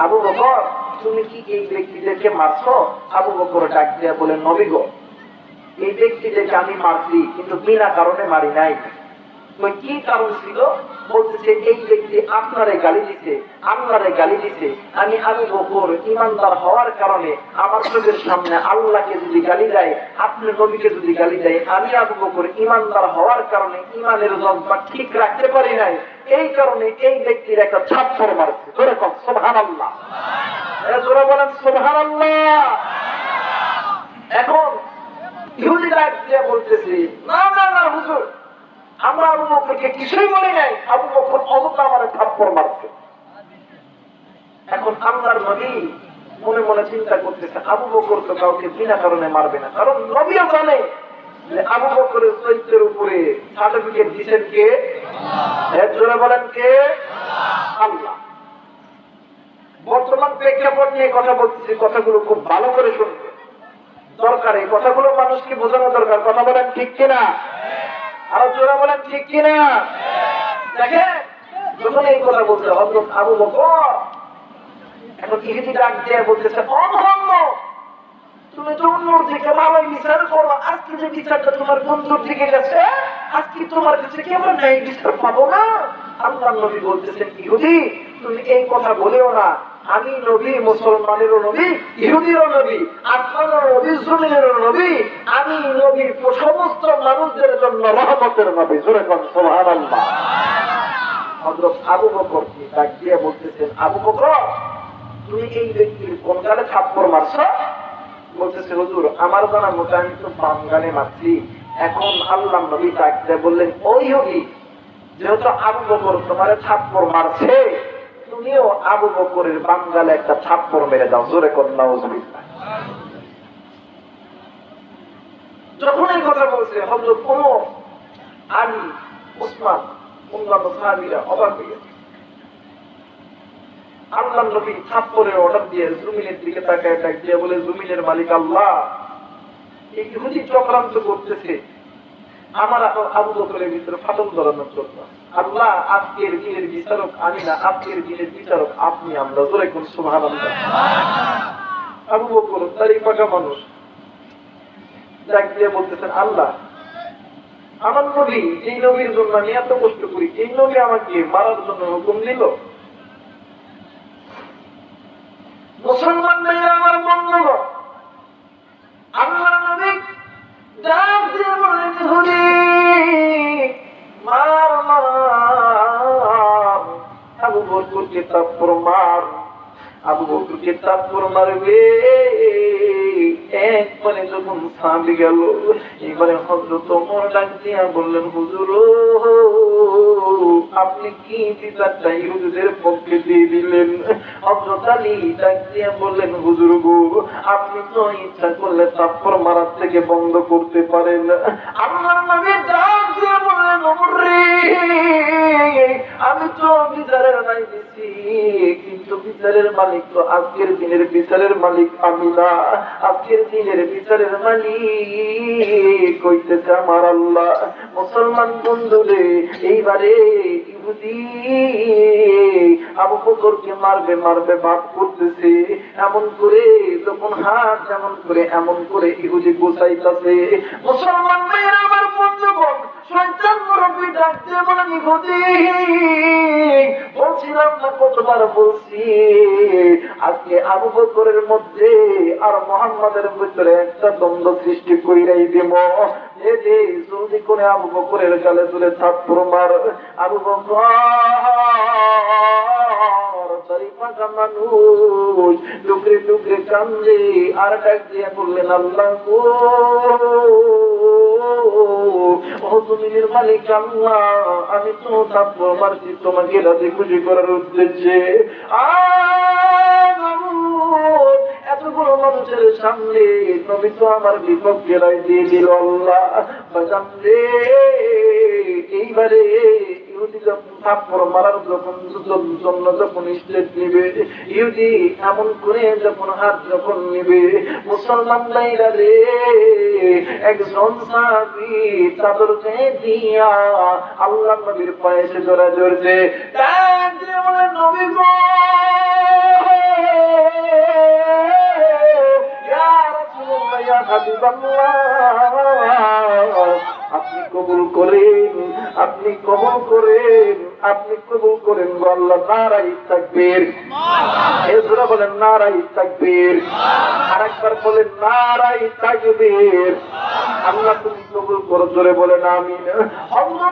আবু বকর, তুমি কি এই ব্যক্তিদেরকে মারছো? আবু বকর ডাক দিয়ে বলে, নবী গো, এই ব্যক্তিটাকে আমি মারছি, কিন্তু বিনা কারণে মারি নাই। কি কারণ ছিল? বলতেছে এই ব্যক্তি আপনারে গালি দিছে, আল্লাহরে গালি দিছে। আমি আবু বকর ইমানদার হওয়ার কারণে আমার চোখের সামনে আল্লাহকে যদি গালি দেয়, আপনি নবীকে যদি গালি দেয়, আমি আবু বকর ইমানদার হওয়ার কারণে ইমানের জজ্বা ঠিক রাখতে পারি নাই, এই কারণে এই ব্যক্তির একটা থাপ্পড় মারছে। জোরে বলেন সুবহানাল্লাহ। জোরে বলেন সুবহানাল্লাহ। এখন ইহুদি ডাক দিয়ে বলতেছে, না না না হুজুর, আমরা আবু বকরকে কিছুই বলি নাই, আবু বকর অযথা আমারে থাপ্পড় মারছে। এখন আল্লাহর নবী মনে মনে চিন্তা করতেছে, আবু বকর তো কাউকে বিনা কারণে মারবে না, কারণ নবীও জানে যে আবু বকরের চরিত্রের উপরে সার্টিফিকেট দিচ্ছেন কে? জোরে বলেন কে? আল্লাহ। বর্তমান প্রেক্ষাপট নিয়ে কথা বলতেছি, কথাগুলো খুব ভালো করে শুনবে দরকার, এই কথাগুলো মানুষকে বোঝানো দরকার। কথা বলেন ঠিক কিনা? আরো জোরে বলেন ঠিক কিনা? দেখেন, যখন এই কথা বলতে হযরত আবু বকর, এখন ইহুদি ডাক দিয়ে বলতেছে, ও মুহাম্মদ, তুমি তো অন্যর থেকে ভালোই বিচার করো, আজকে যে বিচারটা তোমার বন্ধুর দিকে গেছে, আজকে তোমার কাছে কেমন ন্যায় বিচার পাবো না? আল্লাহর নবী বলতেছেন, ইহুদি তুমি এই কথা বলেও না, আমি নবী, মুসলমানেরও নবী, ইহুদিরও নবী, আসমানের নবী, জমিনেরও নবী, আমি নবী সমস্ত মানুষদের জন্য রহমতের নবী। জোরে বলেন সুবহানাল্লাহ। হযরত আবু বকর ডাক দিয়ে বলতেছেন, আবু বকর তুমি এই ব্যক্তির কোন গালে থাপ্পড় মারছো? বলতেছে, হুজুর আমার জানা মতো আমি তো বাম গালে মারছি। এখন আল্লাহর নবী ডাক দিয়ে বললেন, ও ইহুদি, যেহেতু আবু বকর তোমারে থাপ্পড় মারছে, তুমিও আবু বকরের বাম গালে একটা থাপ্পড় মেরে দাও। জোরে কোন নাউজুবিল্লাহ। যখন এই কথা বলছে, হযরত ওমর, আলী, উসমান, অন্যান্য সাহাবীরা অবাক হয়ে গেছে। আল্লাহর নবী থাপ্পড়ের অর্ডার দিয়ে জমিনের দিকে তাকায় ডাক দিয়ে বলে, জমিনের মালিক আল্লাহ, এই ইহুদি চক্রান্ত করতেছে আমার আবু বকরের ভিতরে ফাটল ধরানোর জন্য। আল্লাহ, আজকের দিনের বিচারক আমি না, আজকের দিনের বিচারক আপনি। আমরা জোরে কোন সুবহানাল্লাহ। আবু বকর দাড়ি পাকা মানুষ, ডাক দিয়ে বলতেছেন, আল্লাহ, আমার নবী, এই নবীর জন্য আমি এত কষ্ট করি, এই নবী আমাকে মারার জন্য হুকুম দিল? মুসলমান মেয়েরা আমার বন্ধুগণ, আল্লাহর নবী ডাক দিয়ে বলেন, ইহুদি মার মার, আবু বকরকে থাপ্পড় মার, আবু বকরকে থাপ্পড় মারবে। একবারে যখন সামনে গেল, এবারে হযরত ওমর ডাক দিয়া বললেন, হুজুর আপনি কি বিচারটা ইহুদিদের পক্ষে দিয়ে দিলেন? হযরত আলী ডাক দিয়া বললেন, হুজুর গো, আপনি তো ইচ্ছা করলে থাপ্পড় মারার থেকে বন্ধ করতে পারেন। আল্লাহর নবী ডাক দিয়া বললেন, ওমর রে, আমি তো বিচারের রায় দিছি, কিন্তু বিচারের মালিক তো আজকের দিনের বিচারের মালিক আমি না, আজকের দিনের বিচারের মালিক কইতেছে আমার আল্লাহ। মুসলমান বন্ধুরে, এইবারে ইহুদি আবু বকরকে মারবে মারবে ভাব করতেছে, এমন করে যখন হাত এমন করে এমন করে ইহুদি গোছাইতেছে। মুসলমান মেয়েরা আমার বন্ধুগণ, শয়তান মুরব্বি ডাকতে বলেন, ইহুদি বলছিলাম না কতবার বলছি, আজকে আবু বকরের মধ্যে আর মুহাম্মাদের ভিতরে একটা দ্বন্দ্ব সৃষ্টি কইরাই দেব। জলদি করে আবু বকরের গালে তুলে থাপ্পড় মার। আবু বকর চারিপাশা মানুষ টুকরে টুকরে কান্দে, আর ডাক দিয়ে বললেন, আল্লাহ গো, ও জমিনের মালিক আল্লাহ, আমি তো থাপ্পড় মারছি তোমাকে রাজি খুশি করার উদ্দেশ্যে। এতগুলো মানুষের সামনে নবী তো আমার বিপক্ষে রায় দিয়ে দিল। আল্লাহ বাজানরে, এইবারে ইহুদি যখন থাপ্পড় মারার জন্য যখন স্টেপ নিবে, ইহুদি এমন করে যখন হাত যখন নিবে, মুসলমান ভাইরা রে, একজন সাহাবী চাদরকে দিয়া আল্লাহ নবীর পায়ে এসে জোড়া জড়ছে, নবী গো, ইয়া রাসূলুল্লাহ, ইয়া হাবিবাল্লাহ, আপনি কবুল করেন, আপনি কবুল করেন, আপনি কবুল করেন গো আল্লাহ। নারাই তাকবীর। এজরা বলেন নারাই তাকবীর। আরেকবার বলেন নারাই তাকবীর। আল্লাহ তুমি কবুল করো, জোরে বলেন আমিন। আল্লাহ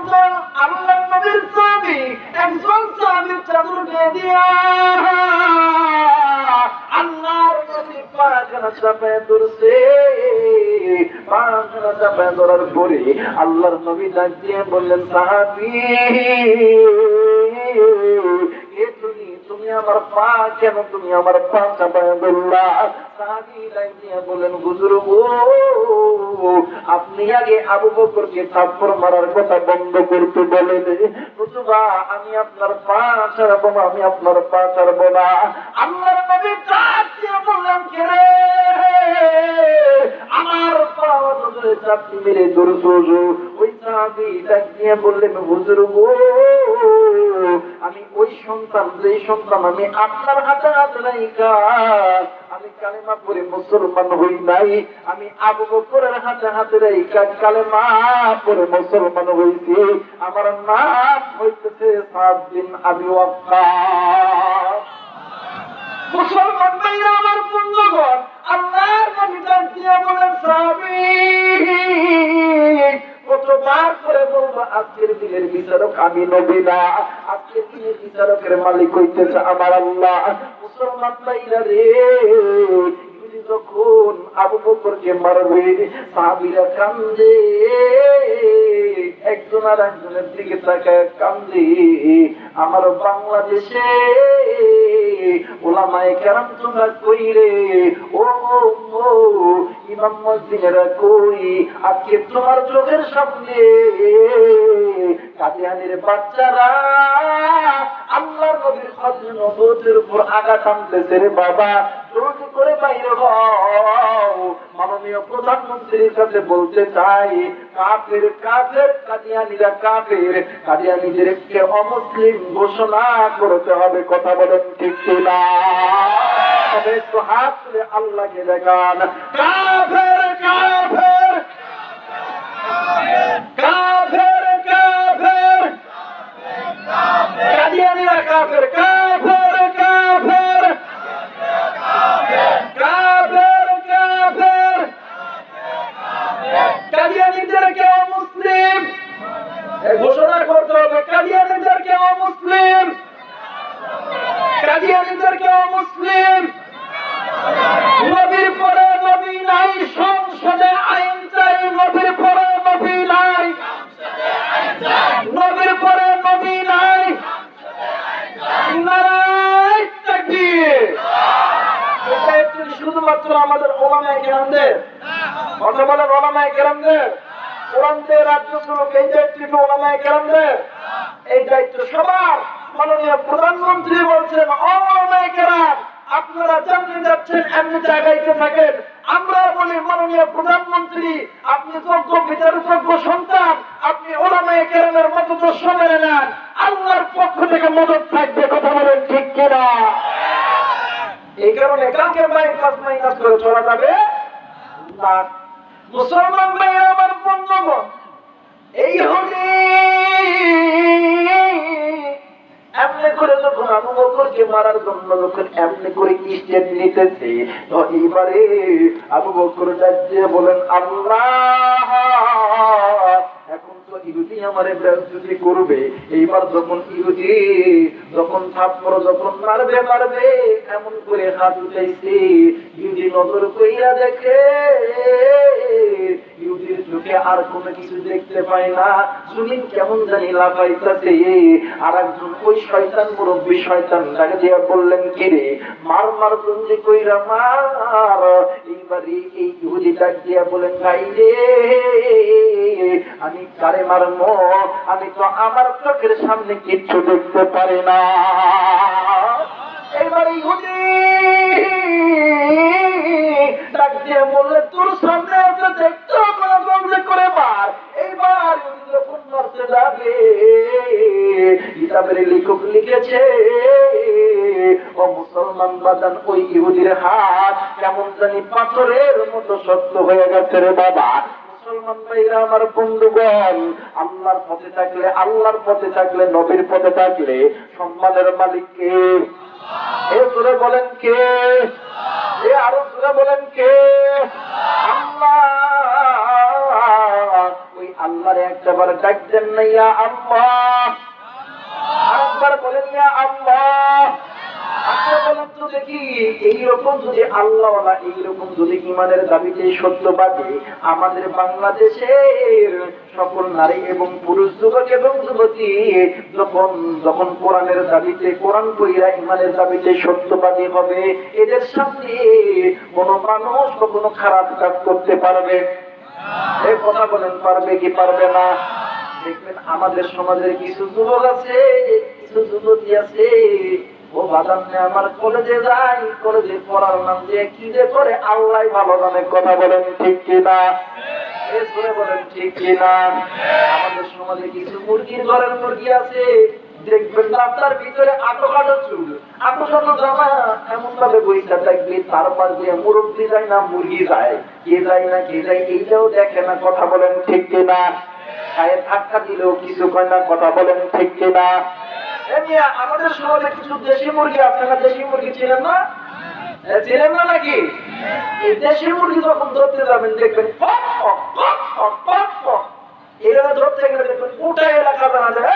আল্লাহ নবীর সাহাবী একজন সাহাবীর চাদরকে দিয়া আল্লাহর নবী পায়খানা চাপায় ধরছে। পায়খানা চাপায় ধরার পরে আল্লাহর নবী ডাক দিয়ে বললেন, সাহাবী তুমি আমার পা কেন, তুমি আমার পা চাপায় ধরলা? সাহাবী ডাক দিয়ে বললেন, হুজুর গো, আপনি আগে আবু বকরকে থাপ্পড় মারার কথা বন্ধ করতে বলেন, নতুবা আমি আপনার পা ছাড়বো না, আমি আপনার পা ছাড়বো না। আল্লাহর নবী ডাক দিয়ে বললেন, কে রে আমার পা ধরে চাপটি মেরে ধরছো? ওই সাহাবী ডাক দিয়ে বললেন, হুজুর গো, আমি ওই সন্তান, যেই সন্তান আমি আপনার হাতে হাত রাইখা আমি কালেমা পড়ে মুসলমান হই নাই, আমি আবু বকরের হাতে হাতে রাইখা কালেমা পড়ে মুসলমান হইছি। আমার নাম হইতেছে সাদ বিন আবি ওয়াক্কাস। মুসলমান ভাইরা আমার বন্ধুগণ, আল্লাহর নবী ডাক দিয়ে বলেন, সাহাবী কতবার করে বলবো, আজকের দিনের বিচারক আমি নবী না, আজকের দিনের বিচারকের মালিক হইতেছে আমার আল্লাহ। মুসলমান ভাইরা রে, যখন আবু বকরকে মারবে সাহাবীরা কান্দে, একজন আর একজনের দিকে তাকায় কান্দে। আমার বাংলাদেশে ওলামায়ে কেরাম তোমরা কই রে? ও ইমাম মসজিদেরা কই? আজকে তোমার চোখের সামনে কাদিয়ানির বাচ্চারা আল্লাহর নবীর হযরত নবুয়তের উপর আঘাত আনতেছে রে বাবা। জলদি করে বাইরে হও। মাননীয় প্রধানমন্ত্রীর কাছে বলতে চাই, কাফের কাফের কাদিয়ানিরা কাফের, কাদিয়ানিদেরকে অমুসলিম ঘোষণা করতে হবে। কথা বলেন ঠিক কিনা? তবে একটু হাত তুলে আল্লাহকে দেখান, কাফের কাফের কাফের কাফের কাদিয়ানিরা কাফের, কাফের কাফের কাফের কাফের কাদিয়ানিদেরকে অমুসলিম ঘোষণা করতে হবে। কাদিয়ানিদেরকে অমুসলিম, কাদিয়ানিদেরকে অমুসলিম। নবীর পরে নবী নাই, সংসদে আইন চাই। নবীর পরে নবী নাই, নবীর পরে নবী নাই। নারায়ে তাকবীর। এটা একটু শুধুমাত্র আমাদের ওলামায়ে কেরামদের কথা বলে, ওলামায়ে কেরামদের কোরআনের রাজ্য শুরুকে এই দায়িত্ব ওলামায়ে কেরামদের, এই দায়িত্ব সবার। মাননীয় প্রধানমন্ত্রী বলছেন, ওলামায়ে কেরাম আপনারা যেমনি যাচ্ছেন এমনি জায়গাইতে থাকেন। আমরা বলি, মাননীয় প্রধানমন্ত্রী আপনি যোগ্য বিচারযোগ্য সন্তান, আপনি ওলামায়ে কেরামের মদত মেনে নেন, আল্লাহর পক্ষ থেকে মদত থাকবে। কথা বলেন ঠিক কিনা? এই কারণে কাকে মাইনাস করে চলা যাবে না। মুসলমান ভাই আমার বন্ধুগণ, এই হলে এমনি করে যখন আবু বকরকে মারার জন্য যখন এমনি করে স্টেপ নিতেছে, তো এইবারে আবু বকর ডাক দিয়ে বলেন, আল্লাহ এখন তো ইহুদি আমারে বেয়াদবি করবে। এইবার যখন ইহুদি যখন থাপ্পড় যখন মারবে মারবে এমন করে হাত উঠাইছে, ইহুদি নজর কইরা দেখে ইহুদির চোখে আর কোনো কিছু দেখতে পায় না। জমিন কেমন জানি লাফাইতেছে। আর একজন ওই শয়তান মুরব্বী শয়তান ডাকে দিয়া বললেন, কে রে মার মার বন্দি কইরা মার। এইবারে এই ইহুদি ডাক দিয়া বলেন, ভাই রে আমি কারে মারবো? আমি তো আমার চোখের সামনে কিচ্ছু দেখতে পারি না। এইবারে ইহুদি ডাক দিয়ে বললে, তোর সামনে আছে দেখতে বন্দি করে মার। এইবার যখন মারতে যাবে, কিতাবের লেখক লিখেছে, ও মুসলমান বাজান ওই ইহুদির হাত কেমন জানি পাথরের মতো শক্ত হয়ে গেছে রে বাবা। মুসলমান ভাইরা আমার, বন্ধুগণ, আল্লাহর পথে থাকলে, আল্লাহর পথে থাকলে, নবীর পথে থাকলে সম্মানের মালিক কে? এ জোরে বলেন কে? এ আরো জোরে বলেন কে? আল্লাহ। ওই আল্লাহরে একবার ডাক দেন না, ইয়া আল্লাহ। আরেকবার বলেন ইয়া আল্লাহ। আচ্ছা বলুন তো দেখি, এইরকম যদি আল্লাহওয়ালা, এইরকম যদি ইমানের দাবিতে সত্যবাদী আমাদের বাংলাদেশের সকল নারী এবং পুরুষ, যুবক এবং যুবতী যখন কোরআনের দাবিতে, কোরআন পড়িয়া ইমানের দাবিতে সত্যবাদী হবে, এদের সামনে কোনো মানুষ কখনো খারাপ কাজ করতে পারবে? এই কথা বলেন, পারবে কি পারবে না? দেখবেন আমাদের সমাজের কিছু যুবক আছে, কিছু যুবতী আছে, ও বাদাম আমার কলেজে যাই, কলেজে পড়ার নাম দিয়ে কি যে করে আল্লাহ ভালো জানে। কথা বলেন ঠিক কিনা? বলেন ঠিক কিনা? আমাদের সমাজে কিছু মুরগির ঘরের মুরগি আছে, দেখবেন রাস্তার ভিতরে আটো কাটো চুল, আটো কাটো জামা, এমন ভাবে বইটা থাকবে, তার পাশ দিয়ে মুরব্বি যায় না মুরগি যায়, কে যায় না কে যায় এইটাও দেখে না। কথা বলেন ঠিক কিনা? গায়ে ধাক্কা দিলেও কিছু কয় না। কথা বলেন ঠিক কিনা? আমাদের সমাজে কিছু দেশি মুরগি আছে না, দেশি মুরগি ছিলেন না? ছিলেন না নাকি? এই দেশি মুরগি যখন ধরতে যাবেন দেখবেন এরা ধরতে গেলে দেখবেন গোটা এলাকা জানা যায়,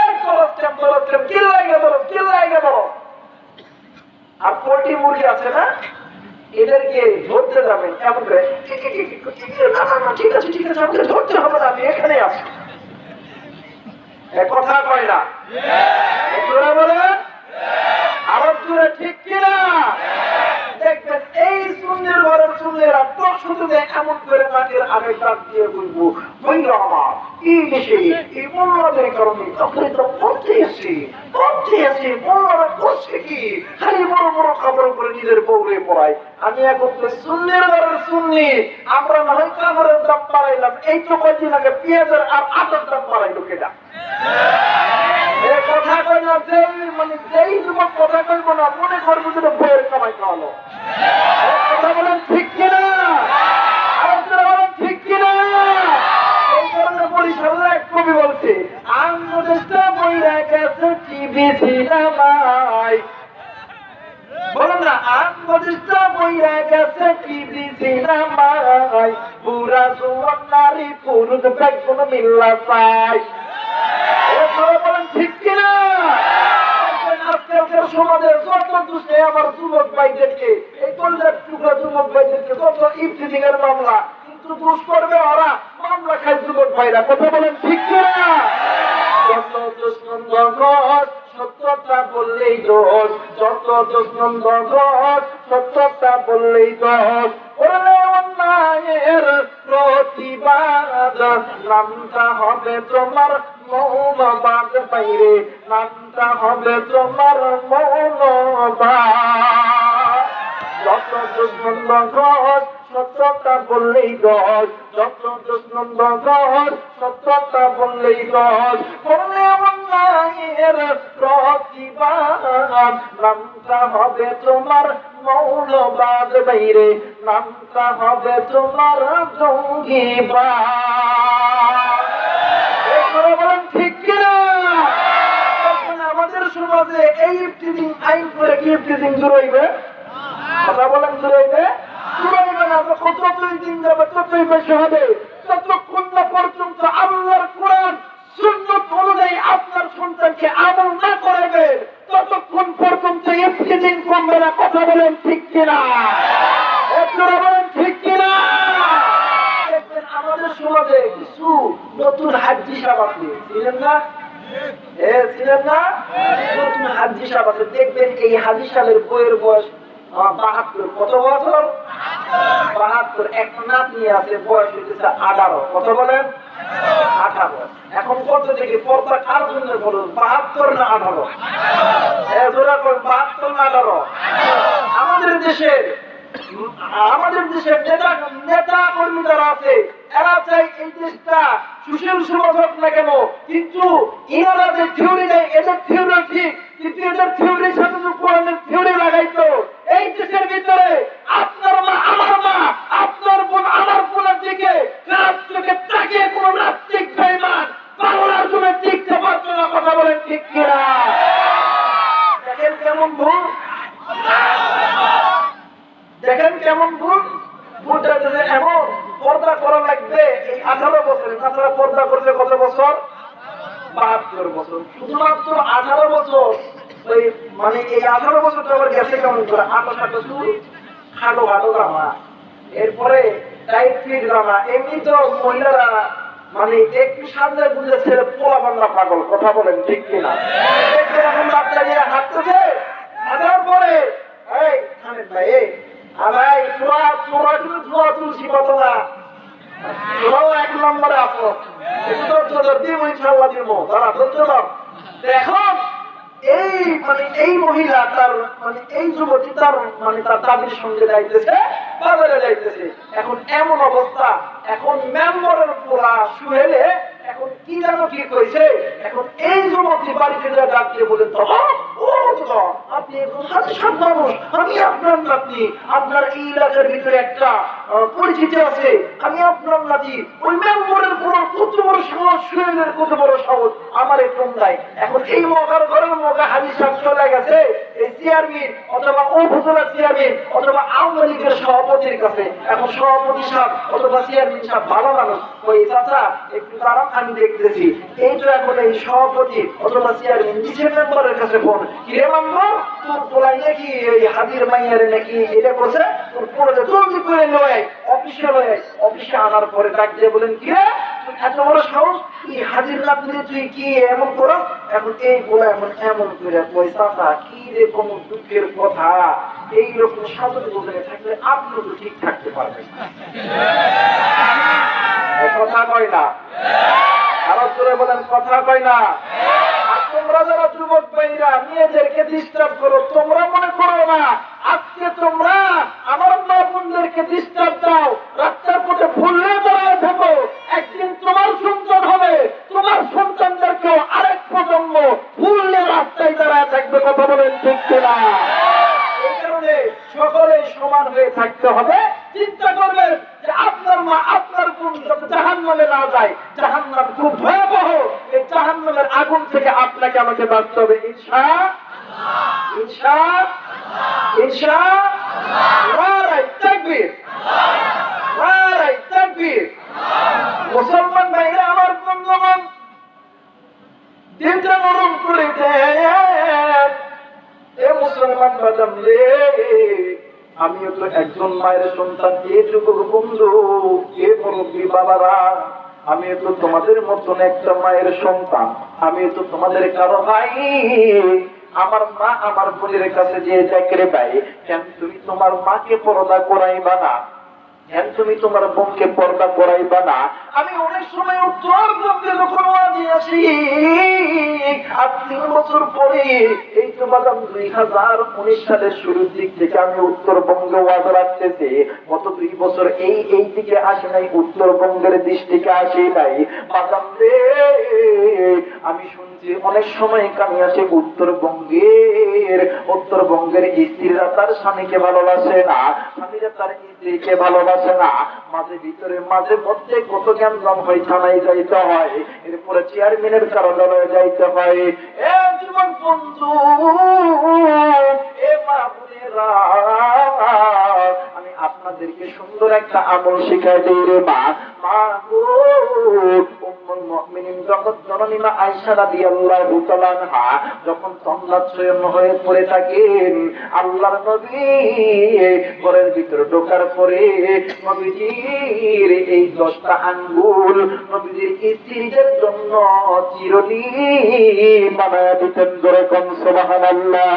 আর পোল্ট্রি মুরগি আছে না, এদেরকে ধরতে যাবেন এমন করে, ঠিক আছে ঠিক আছে, আমাকে ধরতে হবে না, আমি এখানে আছি। কথা কয় না? বলে আরো দূরে ঠিক কিনা? দেখবেন এই সুন্নের ঘরের সুন্নেরা তো শুধু এমন করে মাটির আগে ডাক দিয়ে বলবো, বইরা আমার এই দেশে এই মোল্লাদের কারণে তখন তো পড়তে এসে মোল্লারা করছে কি, খালি বড় বড় খবর করে নিজের বউরে পড়ায়। আমি এখন সুন্নের ঘরের সুন্নি, আমরা না হয় কাপড়ের দাম বাড়াইলাম, এই তো কয়েকদিন আগে পেঁয়াজের আর আটার দাম বাড়াইলো কেটা? কথা কই না, মানে যেই যুবক কথা কইব না মনে করবো যেন বইয়ের কামাই খাওয়ালো। কথা বলেন ঠিক কিনা? বলেন ঠিক কিনা? এই কারণে বরিশালের এক কবি বলছে, আঙ্গুদেশটা বইরা গেছে টিভি সিনেমায়। বলেন না, আঙ্গুদেশটা বইরা গেছে টিভি সিনেমায়, বুড়া জোয়ান নারী পুরুষ বেগুন মিল্লা চাই। বলেন ঠিক কিনা? আজকালকার সমাজের যত দোষে আমার যুবক ভাইদেরকে, এই কল্যাণ টুকরা যুবক ভাইদেরকে যত ইফতিজিং এর মামলা, কিন্তু দোষ করবে ওরা, মামলা খায় যুবক ভাইরা। কথা বলেন ঠিক কিনা? যত দোষ নন্দ ঘর, সত্যটা বললেই দোষ, যত দোষ নন্দ ঘর, সত্যটা বললেই দোষ। ওরে অন্যায়ের প্রতিবাদ, নামটা হবে তোমার মৌলবাদ বাইরে, নামটা হবে তোমার মৌলবাদ। যত দুর্গন্ধ ঘর, সত্যটা বললেই দোষ, যত দুর্গন্ধ ঘর, সত্যটা বললেই দোষ। বললে অন্যায়ের প্রতিবাদ, নামটা হবে তোমার মৌলবাদ বাইরে, নামটা হবে তোমার জঙ্গিবাদ। বলেন ঠিক কিনা? আমাদের সমাজে এই ইফতিজিং আইন করে কি ইফতিজিং দূর হইবে? কথা বলেন দূর হইবে? দূর হইবে না। যতই দিন যাবে ততই বেশি হবে। ততক্ষণ না পর্যন্ত আল্লাহর কোরআন সুন্নাত অনুযায়ী আপনার সন্তানকে আমল না করবে, ততক্ষণ পর্যন্ত ইফতিজিং কমবে না। কথা বলেন ঠিক কিনা? আপনারা বলেন ঠিক কিনা? আমাদের সমাজে কিছু নতুন হাজি সাহেব আছে, ছিলেন না? ছিলেন না? নতুন হাজি সাহেব আছে, দেখবেন এই হাজি সাহেবের বইয়ের বয়স ৭২। কত বছর? ৭২। এক নাতনি আছে, বয়স হয়েছে ১৮। কত বলেন? ১৮। এখন কত থেকে পর্দা কার জন্য বলো? ৭২ না ১৮? জোরা করেন, ৭২ না ১৮? আমাদের দেশের নেতা কর্মী যারা আছে, এরা চাই এই দেশটা সুশীল সমাজ হোক না কেন, কিন্তু এরা যে থিওরি দেয় এদের থিওরি ঠিক, কিন্তু এদের থিওরির সাথে কোরআনের থিওরি লাগাইতো এই দেশের ভিতরে আপনার মা কেমন ভুল? ভুলটা যদি এমন পর্দা করা লাগবে এই 18 বছরে, তাছাড়া পর্দা করলে কত বছর? 72 বছর। শুধুমাত্র 18 বছর, ওই মানে এই 18 বছর তো আবার গেছে কেমন করে? 28 চুল, খাটো খাটো জামা, এরপরে টাইট ফিট জামা। এমনি তো মহিলারা মানে একটু সামনে বুঝে ছেলে পোলা বান্ধা পাগল, কথা বলেন ঠিক কিনা? এখন বাচ্চা নিয়ে হাঁটতেছে, হাঁটার পরে এই খালেদ ভাই, এই ভাই তোরা কিন্তু ধোয়া তুলসী কত না, তোরাও 1 নম্বরে আসো, একটু ধৈর্য দিব, ইনশাআল্লাহ দিব, তারা ধৈর্য দাও। এখন এই মানে এই মহিলা তার মানে এই যুবতী তার মানে তার দাবির সঙ্গে যাইতেছে, বাজারে যাইতেছে। এখন এমন অবস্থা, এখন মেম্বারের পোলা শুয়েলে এখন কি জানো কি কইছে? এখন এই যুবতী বাড়িতে যা ডাক দিয়ে বলেন, তো ও তো আপনি সাত মানুষ, আমি আপনার নাতি, আপনার এই এলাকার ভিতরে একটা পরিচিতি আছে, আমি আপনার নাতি। ওই মেম্বারের পোলা কত বড় সাহস, শুয়েলের কত বড় সাহস, আমার এই দেয়। এখন এই মগার ঘরের মগা হাজি সাহেব চলে গেছে এই চেয়ারম্যান অথবা উপজেলা চেয়ারম্যান অথবা আওয়ামী লীগের সভাপতির কাছে। এখন সভাপতি সাহেব অথবা চেয়ারম্যান সাহেব ভালো মানুষ, ওই চাচা একটু দাঁড়ান, আমি দেখতেছি। এই তো এখন এই সভাপতি অথবা চেয়ারম্যান নিচের মেম্বারের কাছে ফোন, কিরে মেম্বার তোর পোলাই নাকি এই হাজির মাইয়ারে নাকি এটা করছে, তোর পড়ে জলদি করে লয় অফিসে, লয় অফিসে আনার পরে ডাক দিয়ে বলেন, কিরে এত বড় সাহস, তুই হাজির না দিলে তুই কি এমন করো? এখন এই বলে এমন এমন করে পয়সা কি রে কোন দুঃখের কথা। এইরকম সাধন বোঝানে থাকলে আপনি তো ঠিক থাকতে পারবেন, কথা কয় না? আরো জোরে বলেন, কথা কয় না? আর তোমরা যারা যুবক ভাইরা মেয়েদেরকে ডিস্টার্ব করো, তোমরা মনে করো না আজকে তোমরা আমার মা বোনদেরকে ডিস্টার্ব দাও, রাস্তার পথে ভুললে দাঁড়ায় থাকো, একদিন তোমার সন্তান হবে, তোমার সন্তানদেরকেও আরেক প্রজন্ম ভুললে রাস্তায় দাঁড়ায় থাকবে, কথা বলেন ঠিক কিনা? এই কারণে সকলে সমান হয়ে থাকতে হবে। চিন্তা করবেন যে আপনার মা আপনার বোন যাতে জাহান্নামে না যায়, জাহান্নাম খুব ভয়াবহ, এই জাহান্নামের আগুন থেকে আপনাকে আমাকে বাঁচতে হবে, ইনশাআল্লাহ, ইনশাআল্লাহ, ইনশাআল্লাহ। নারায়ে তাকবীর, নারায়ে তাকবীর। মুসলমান ভাইরা আমার, বন্ধুগণ, দিনটা নরম করে দেন। এ মুসলমান বাজান রে, আমিও তো একজন মায়ের সন্তান। এ যুবক বন্ধু, এ মুরব্বী বাবারা, আমিও তো তোমাদের মতন একটা মায়ের সন্তান, আমিও তো তোমাদের কারো ভাই। আমার মা আমার বোনের কাছে যে চাকরি পাই, কেন তুমি তোমার মাকে পর্দা করাইবা না? কেন তুমি তোমার বোনকে পর্দা করাইবা না? আমি অনেক সময় উত্তরবঙ্গে যখন ওয়াজে আসি, আর 3 বছর পরে এই তো বাদাম 2019 সালের শুরুর দিক থেকে আমি উত্তরবঙ্গে ওয়াজ রাখতেছি। গত 2 বছর এই দিকে আসে নাই, উত্তরবঙ্গের দৃষ্টিকে আসে নাই। বাদাম রে, আমি শুনছি অনেক সময় কামি আসে উত্তরবঙ্গের স্ত্রীরা তার স্বামীকে ভালোবাসে না, স্বামীরা তার স্ত্রীকে ভালোবাসে না। মাঝে ভিতরে মাঝে মধ্যে কত জ্ঞান হয়, থানায় যাইতে হয়, এরপরে চেয়ারম্যানের কার্যালয়ে যাইতে হয়। এ জীবন বন্ধু, এ মা বোনেরা, আমি আপনাদেরকে সুন্দর একটা আমল শিখাই দিই রে মা। মা গো, উম্মুল মুমিনিন জগৎ জননী মা আয়েশা রাদিয়াল্লাহু তাআলা আনহা যখন তন্দ্রাচ্ছন্ন হয়ে পড়ে থাকেন, আল্লাহর নবী ঘরের ভিতরে ঢোকার পরে নবীজির এই 10টা আঙ্গুল নবীজির স্ত্রীদের জন্য চিরনি বানায়া দিতেন। জোরে কোন সুবহানাল্লাহ।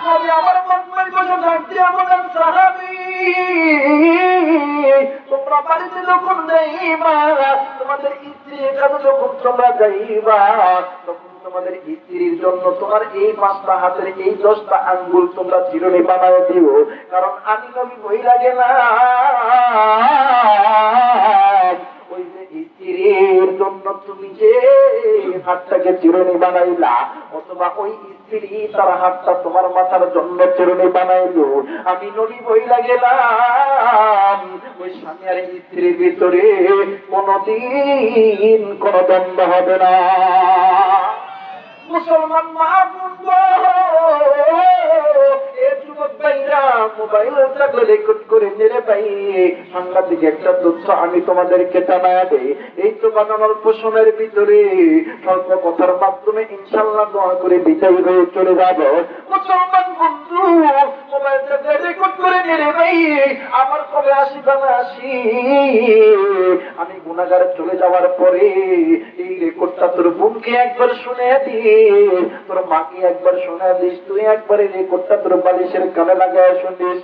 নবী আমার মন বসে থাকতে বলেন, সাহাবী তোমরা বাড়িতে যখন যাইবা, তোমাদের স্ত্রীর কাছে যখন তোমরা যাইবা, তখন তোমাদের স্ত্রীর জন্য তোমার এই 5টা হাতের এই 10টা আঙ্গুল তোমরা চিরুনি বানায় দিও। কারণ আমি নবী মহিলা গেলাম, ওই যে স্ত্রীর জন্য তুমি যে হাতটাকে চিরুনি বানাইলা, অথবা ওই স্ত্রী তার হাতটা তোমার মাথার জন্য চিরুনি বানাইলো, আমি নবী মহিলা গেলাম, ওই স্বামী আর স্ত্রীর ভিতরে কোনদিন কোন দ্বন্দ্ব হবে না। মুসলমান মা বোন, এ যুবক যুবক ভাইরা মোবাইল থাকলে রেকর্ড করে নেড়ে ভাই সাংঘাতিক একটা তথ্য আমি তোমাদেরকে জানায় দেই। এই তো বানানোর অল্প সময়ের ভিতরে স্বল্প কথার মাধ্যমে ইনশাআল্লাহ দোয়া করে বিদায় হয়ে চলে যাব। মুসলমান বন্ধু মোবাইল থাকলে রেকর্ড করে নেড়ে ভাই আমার কবে আসি জানা আসি আমি গুনাহগার চলে যাওয়ার পরে এই রেকর্ডটা তোর বোনকে একবার শুনে দিস, তোর মাকে একবার শুনে দিস, তুই একবার এই রেকর্ডটা তোর বালিশের কানে লাগায় শুনিস।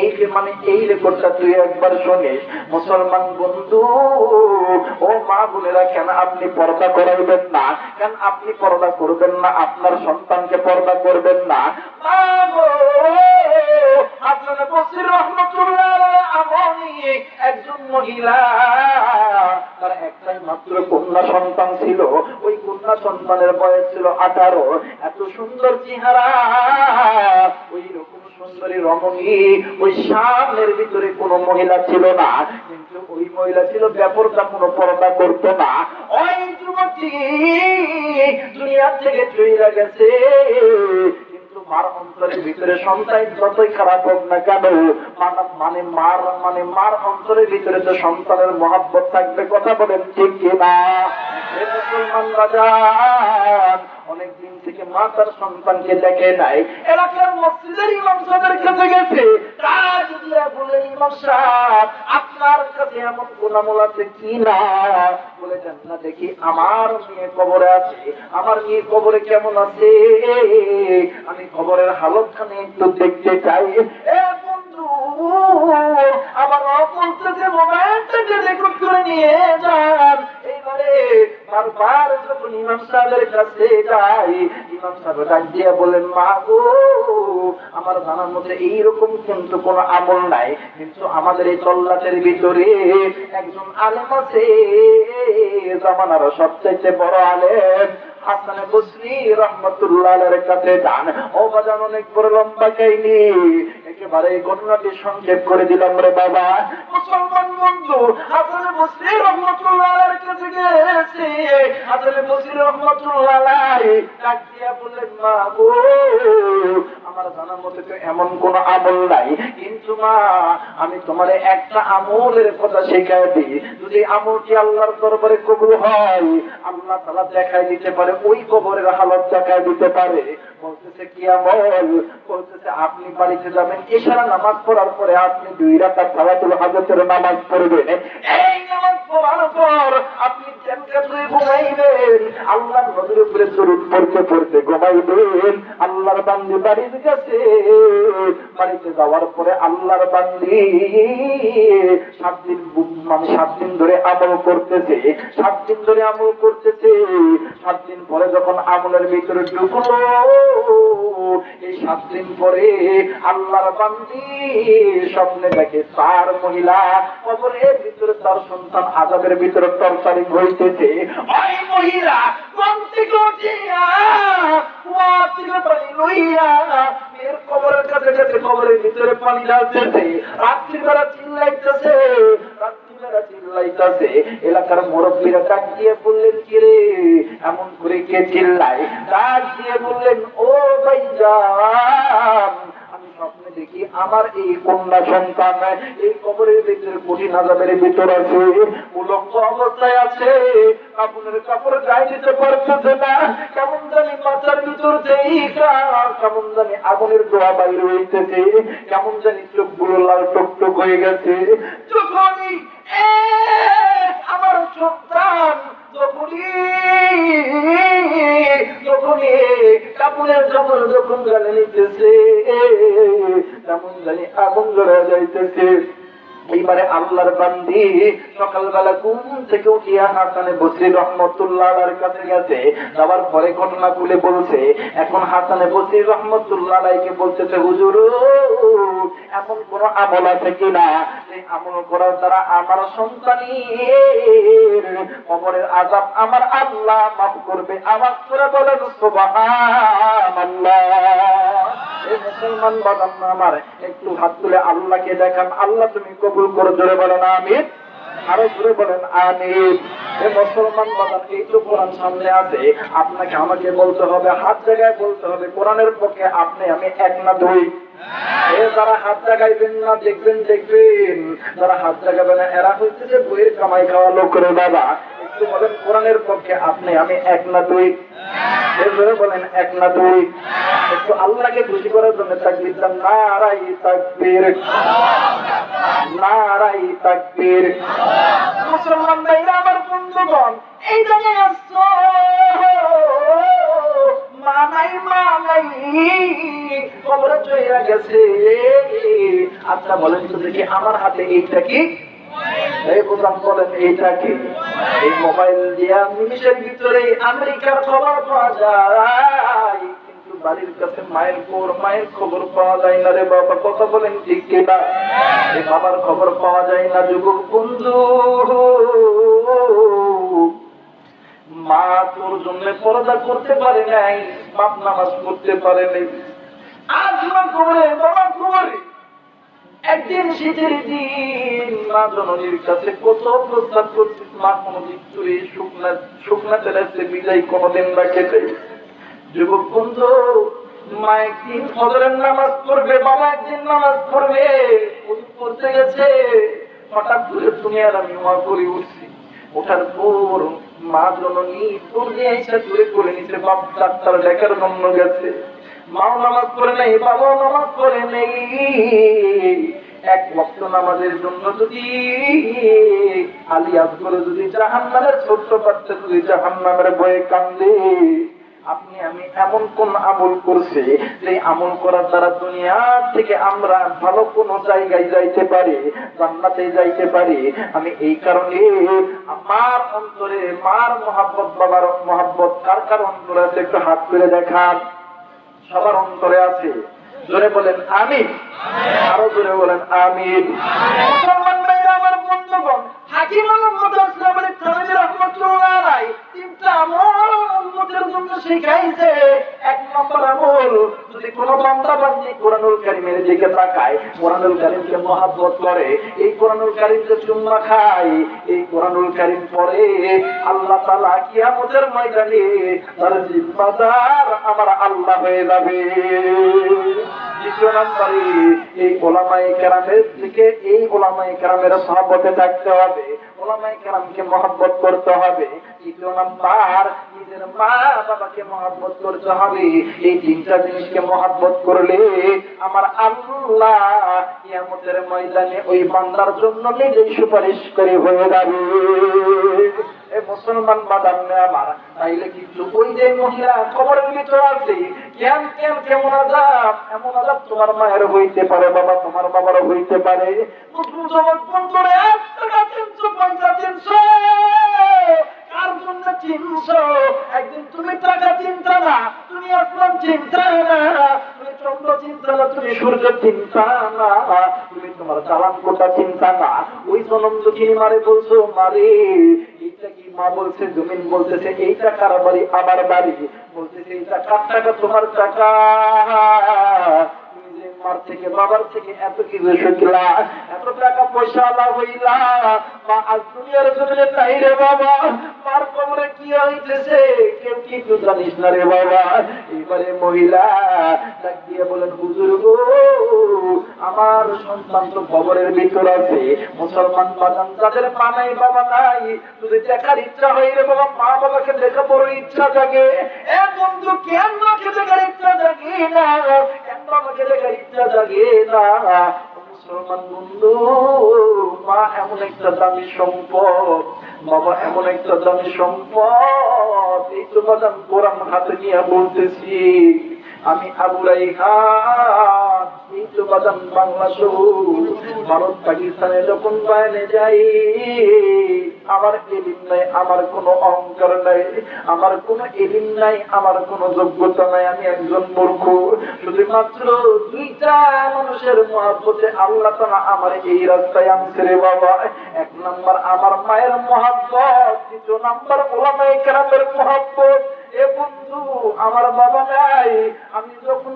এই যে মানে এই রেকর্ডটা তুই একবার শুনিস। মুসলমান বন্ধু ও মা বোনেরা, কেন আপনি পর্দা করাইবেন না? কেন আপনি পর্দা করবেন না? আপনার সন্তানকে পর্দা করবেন না? মা গো, আপনার বসির রহমতুল্লাহ আমনি একজন মহিলা, তার একটাই মাত্র কন্যা সন্তান ছিল। ওই কন্যা সন্তানের বয়স ছিল 18। এত সুন্দর চেহারা, ওই রকম সুন্দরী রমণী ওই সামনের ভিতরে কোন মহিলা ছিল না। কিন্তু ওই মহিলা ছিল ব্যাপারটা কোনো পর্দা করতো না। ওই যুবতী দুনিয়া থেকে চলে গেছে, কিন্তু মার অন্তরের ভিতরে সন্তান যতই খারাপ হোক না কেন, মার অন্তরের ভিতরে তো সন্তানের মহব্বত থাকবে। কথা বলেন ঠিক কিনা? মুসলমান বাজার অনেকদিন থেকে মা তার সন্তানকে দেখে নাই। এলাকার মসজিদের ইমাম সাহেবের কাছে গেছে, কাজ দিয়া বলে ইমাম সাহেব আপনার কাছে এমন কোন আমল আছে কি না? বলে দেন না দেখি, আমার মেয়ে কবরে আছে, আমার মেয়ে কবরে কেমন আছে, আমি কবরের হালতখানে একটু দেখতে চাই। এ বন্ধু আমার বলতেছে মোবাইলটাকে রেকর্ড করে নিয়ে যান। এইবারে বারবার যখন ইমাম সাহেবের কাছে যাই, ইমাম সাহেব ডাক দিয়ে বলেন, মা গো, আমার জানার মধ্যে এইরকম কিন্তু কোনো আমল নাই, কিন্তু আমাদের এই তল্লাটের ভিতরে একজন আলেম আছে, জামানার সবচেয়ে বড় আলেম হাসান বসরি রহমতুল্লাহ আলাইহির কাছে যান। ও বাজান, অনেক বড় লম্বা কাহিনী, একেবারে এই ঘটনাটি সংক্ষেপ করে দিলাম রে বাবা। মুসলমান বন্ধু হাসান বসরি রহমতুল্লাহ আলাইহির কাছে গেছে। হাসান বসরি রহমতুল্লাহ আলাইহি ডাক দিয়া বললেন, মা গো, আমার জানার মতে তো এমন কোন আমল নাই, কিন্তু মা আমি তোমারে একটা আমলের কথা শেখায় দিই, যদি আমলটি আল্লাহর দরবারে কবুল হয় আল্লাহ তাআলা দেখায় দিতে পারে, ওই কবরের হালত দেখায় দিতে পারে। বলতেছে কি আমল? বলতেছে আপনি বাড়িতে যাবেন, ইশারা নামাজ পড়ার পরে আপনি 2 রাকাত সালাতুল হাজতের নামাজ পড়বেন। এই নামাজ পড়ার পর আপনি জান্নাতে ঘুমাইবেন, আল্লাহর নবীর উপরে দরুদ পড়তে পড়তে ঘুমাইবেন। আল্লাহর বান্দী বাড়ির কাছে, বাড়িতে যাওয়ার পরে আল্লাহর বান্দী 7 দিন ধরে আমল করতেছে, 7 দিন ধরে আমল করতেছে। 7 দিন পরে যখন আমলের ভিতরে ঢুকলো, এই 7 দিন পরে আল্লাহর বান্দী স্বপ্নে দেখে 4 মহিলা কবরের ভিতরে তার সন্তান আযাবের ভিতরে তরকারি হইতেছে। ওই মহিলা কমতে কঠিয়া ওয়াতিলে পানি লইয়া মেয়ের কবরের কাছে গেছে, কবরের ভিতরে পানি ঢালতেছে, রাত্রিবেলা চিল্লাইতেছে, এলাকার মুরব্বীরা ডাক দিয়ে বললেন, কি রে এমন করে কে চিল্লায়? ডাক দিয়ে বললেন, ও ভাইজান, আমি স্বপ্নে দেখি আমার এই কন্যা সন্তান এই কবরের ভিতরে কঠিন আযাবের ভিতর আছে, উলঙ্গ অবস্থায় আছে, কাপড়ের কাপড় গায়ে দিতে পারতেছে না, কেমন জানি মাথার ভিতর কেমন জানি আগুনের ধোঁয়া বাইরে হইতেছে, কেমন জানি চোখগুলো লাল টকটক হয়ে গেছে। যখনই আমার সন্তান যখনই কাপড়ের কাপড় যখন গালে নিতেছে, তেমন জানি আগুন জ্বলে যাইতেছে। এইবারে আল্লাহর বান্দি সকালবেলা ঘুম থেকে উঠিয়া হাসানে বসরি রহমতুল্লাহ আলাইহির কাছে গেছে, যাওয়ার পরে ঘটনা খুলে বলছে। এখন হাসানে বসরি রহমতুল্লাহ আলাইহিকে বলতেছে, হুজুর এমন কোন আমল আছে কিনা এই আমল করার দ্বারা আমার সন্তানের কবরের আযাব আমার আল্লাহ মাফ করবে? আওয়াজ করে বলেন সুবহানাল্লাহ। এই মুসলমান বাজান আমার একটু হাত তুলে আল্লাহকে দেখান, আল্লাহ তুমি কবুল করে, জোরে বলেন আমিন। আরো জোরে বলেন আমিন। এ মুসলমান বাবা, এই তো কোরআন সামনে আছে, আপনাকে আমাকে বলতে হবে, হাত জায়গায় বলতে হবে কোরআনের পক্ষে আপনি আমি এক না দুই। যারা হাত জাগাইবেন না, দেখবেন যারা হাত জাগাবে না এরা হচ্ছে যে বইয়ের কামাই খাওয়া লোক রে বাবা। একটু বলেন কোরআনের পক্ষে আপনি আমি এক না দুই। এরপরে বলেন এক না দুই। একটু আল্লাহকে খুশি করার জন্য তাকবীর দেন, নারাই তাকবীর, নারাই তাকবীর। মুসলমান ভাইরা আমার বন্ধুগণ, এই জায়গায় আসছো মানাই খবরে চলে গেছে। আচ্ছা বলেন তো দেখি, আমার হাতে এইটা কি? এই বোঝান, বলেন এইটা কি? এই মোবাইল দিয়া নিমিশের ভিতরে আমেরিকার খবর পাওয়া যায়, কিন্তু বাড়ির কাছে মায়ের খবর পাওয়া যায় না রে বাবা। কথা বলেন ঠিক কিনা? এই বাবার খবর পাওয়া যায় না। যুবক বন্ধু, মা তোর জন্য পর্দা করতে পারে নাই, বাপ নামাজ পড়তে পারে নাই, আজ মা করে বাবা করে। একদিন শীতের দিন মা জননীর কাছে কত প্রস্তাব করছিস, মা কোনদিন চুরি শুকনা তেলাচ্ছে বিদায় কোনদিন রাখে দেয়। যুবক বন্ধু, মা একদিন ফজরের নামাজ পড়বে, বাবা একদিন নামাজ পড়বে, পড়তে গেছে, হঠাৎ করে তুমি আর আমি মা করে উঠছি। ওঠার পর মা জননী পড়ে এসে দূরে করে নিচ্ছে, বাপ ডাক্তার দেখার জন্য গেছে। মাও নামাজ পড়ে নেই, বাবাও নামাজ পড়ে নেই। এক ওয়াক্ত নামাজের জন্য যদি আলিয়াত করে যদি জাহান্নামের ছোট্ট বাচ্চা যদি জাহান্নামের ভয়ে কান্দে, আপনি আমি এমন কোন আমল করছে যে আমল করার দ্বারা দুনিয়া থেকে আমরা ভালো কোন জায়গায় যাইতে পারি, জান্নাতে যাইতে পারি। আমি এই কারণে আমার অন্তরে মার মহাব্বত, বাবার মহাব্বত কার কার অন্তরে আছে একটু হাত তুলে দেখান। সবার অন্তরে আছে, জোরে বলেন আমিন। আরো জোরে বলেন আমিন। মুসলমান ভাইরা আমার বন্ধুগণ, হাকিম মুহাম্মদ আসলামের থানভী রাহমাতুল্লাহ আলাইহি তিনটা আমল উম্মতের জন্য শিখাইছে। এক নম্বর আমল, যদি কোনো বান্দা বান্দি কোরআনুল কারীমের দিকে তাকায়, কোরআনুল কারীমকে মহব্বত করে, এই কোরআনুল কারীমকে চুম্মা খায়, এই কোরআনুল কারীম পড়ে, আল্লাহ তাআলা কিয়ামতের ময়দানে তার জিম্মাদার আমার আল্লাহ হয়ে যাবে। দ্বিতীয় নম্বরে, এই ওলামায়ে কেরামের দিকে, এই ওলামায়ে কেরামের সাহাবতে থাকতে হবে, ওলামায়ে কেরামকে মহব্বত করতে হবে। তৃতীয় নাম্বার, নিজের মা বাবাকে মহব্বত করতে হবে। এই তিনটা জিনিসকে মহব্বত করলে আমার আল্লাহ কিয়ামতের ময়দানে ওই বান্দার জন্য নিজেই সুপারিশ করে হয়ে যাবে। এই মুসলমান বাদাম আমার, তাইলে কিন্তু ওই যে মহিলা কবরের ভিতর আছে, কেমন আযাব, এমন আযাব তোমার মায়ের হইতে পারে, বাবা তোমার বাবারও হইতে পারে। যুবক বন্ধুরা, 1 টাকা 350 কার জন্য চিনছো? একদিন তুমি টাকা চিন্তা না, তুমি আসমান চিন্তা না, তুমি চন্দ্র চিন্তা না, তুমি সূর্য চিন্তা না, তুমি তোমার চালান কোটা চিন্তা না। ওই জনম দুঃখিনী মারে বলছো, মারে এইটা কি? মা বলছে, জমিন বলতেছে এইটা কার বাড়ি? আমার বাড়ি। বলতেছে এইটা কার টাকা? তোমার টাকা। মার থেকে বাবার থেকে এত কিছু শিখলা, এত টাকা পয়সা লাভ হইলা, মা আজ দুনিয়ার জন্য তাই রে বাবা। মার কবরে কি হইতেছে কেউ কিন্তু জানিস না রে বাবা। এবারে মহিলা ডাক দিয়ে বলেন, হুজুর গো, আমার সন্তান তো কবরের ভিতর আছে। মুসলমান বাজান, যাদের মা নাই বাবা নাই, যদি দেখার ইচ্ছা হয় রে বাবা, মা বাবাকে দেখা বড় ইচ্ছা জাগে। এ বন্ধু, কেন মাকে দেখার ইচ্ছা জাগে না? কেন মাকে দেখার ইচ্ছা জাগে না? মুসলমান বন্ধু, মা এমন একটা দামি সম্পদ, বাবা এমন একটা দামি সম্পদ। এই তো বাজান কোরআন হাতে নিয়ে বলতেছি, আমি আবু রাইহান, এই তো বাজান বাংলাদেশ, ভারত পাকিস্তানে যখন বাইরে যাই, আমার এলিম নাই, আমার কোনো অহংকার নাই, আমার কোনো এলিম নাই, আমার কোনো যোগ্যতা নাই, আমি একজন মূর্খ। শুধুমাত্র 2টা মানুষের মহব্বতে আল্লাহ তাআলা আমার এই রাস্তায় আনছে রে বাবা। 1 নাম্বার আমার মায়ের মহব্বত, 2 নাম্বার ওলামায়ে কেরামের মহব্বত। এ বন্ধু, আমার বাবা নাই, আমি যখন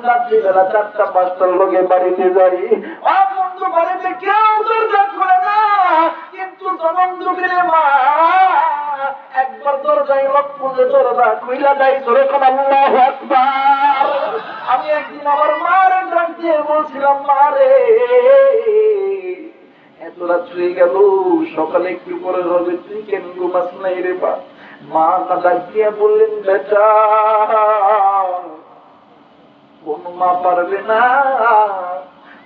রাত্রিবেলা 4টা 5টার লগে বাড়িতে যাই, বন্ধু বাড়িতে কেউ দরজা খোলে না, জনম জমিনে মা একবার দরজায় লক করলে দরজা খুইলা দেয়, জোরে কোন আল্লাহু আকবার। আমি একদিন আমার মার ডাক দিয়ে বলছিলাম, মা রে এত রাত হয়ে গেল, সকালে একটু পরে হবে, তুই কেন ঘুমাস নাই রে বা? মা তা ডাক দিয়া বললেন, বেটা কোন মা পারবে না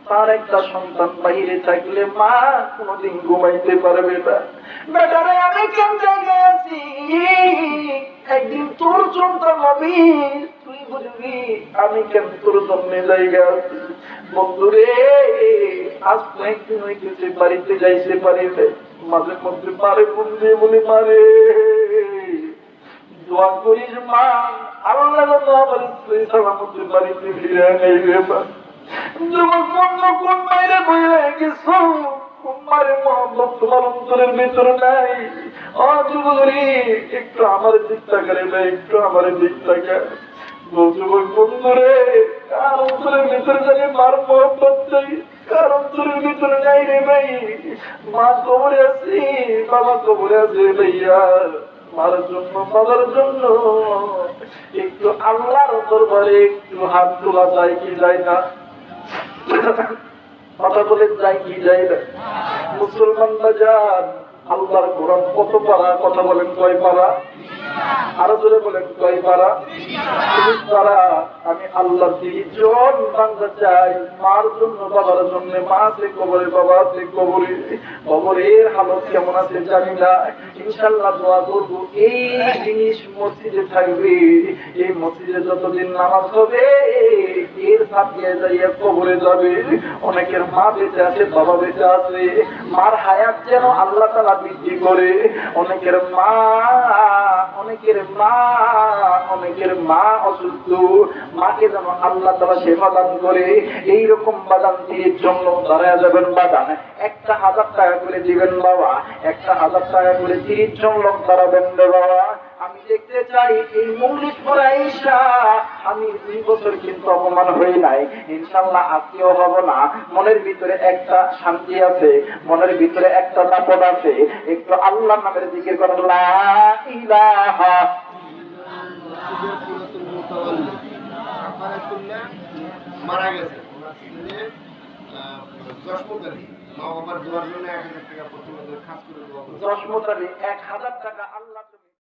তার একটা সন্তান বাইরে থাকলে মা কোনদিন ঘুমাইতে পারবে না। বেটারে আমি কেন জায়গায় আছি, একদিন তোর সন্তান হবে, তুই বুঝবি আমি কেন তোর জন্মে জায়গা আছি। বন্ধুরে আজ কয়েকদিন হইতেছে বাড়িতে যাইতে পারি, মাঝে মধ্যে পারে ফোন দিয়ে বলি, মারে দোয়া করিস মা, আল্লাহ যেন আমার স্ত্রী সালামতের বাড়িতে ফিরে নেই রে মা। যুবক বন্ধ কোন বাইরে বইলে গেছো, কোন মারে মহব্বত তোমার অন্তরের ভিতরে নাই। যুবকরি একটু আমার দিক তাকারে ভাই, একটু আমার দিক তাকা। যুবক বন্ধুরে কার অন্তরের ভিতরে জানি মার মহব্বত চাই, কার অন্তরের ভিতরে নাই রে ভাই। মা কবরে আছি, বাবা কবরে আছে ভাইয়া, মার জন্য বাবার জন্য একটু আল্লাহর দরবারে একটু হাত তোলা যায় কি যায় না? কথা বলে যায় কি যায় না? মুসলমান বাজার আল্লাহর কোরআন কত পারা? কথা বলেন কয় পারা? আরো জোরে বলেন কয় পারা? পারা। আমি আল্লাহ 30 জন বান্দা চাই, মার জন্য বাবার জন্য। মা আছে কবরে, বাবা আছে কবরে, কবরের হালত কেমন আছে জানি না। ইনশাআল্লাহ দোয়া করব এই জিনিস মসজিদে থাকবে, এই মসজিদে যতদিন নামাজ হবে এর সাথে যাইয়া কবরে যাবে। অনেকের মা বেঁচে আছে, বাবা বেঁচে আছে, মার হায়াত যেন আল্লাহ তাআলা বৃদ্ধি করে। অনেকের মা অসুস্থ, মাকে যেন আল্লাহ তাআলা সেবা দান করে। এইরকম বাদান দিয়ে জন্য দাঁড়ায় যাবেন। বাদান 1000 টাকা করে দিবেন বাবা, 1000 টাকা করে 30 জন লোক দাঁড়াবেন রে বাবা। আমি দেখতে চাই এই মৌলিক পড়াইশা আমি 2 বছর কিন্তু অপমান হই নাই, ইনশাআল্লাহ আজকেও হব না। মনের ভিতরে একটা শান্তি আছে, মনের ভিতরে একটা দাপট আছে। একটু আল্লাহর নামের জিকির করেন, লা ইলাহা মারা গেছে মা বাবার দোয়ার জন্য 1000 টাকা প্রথমে খাস করে 10 টাকা 1000 টাকা আল্লাহ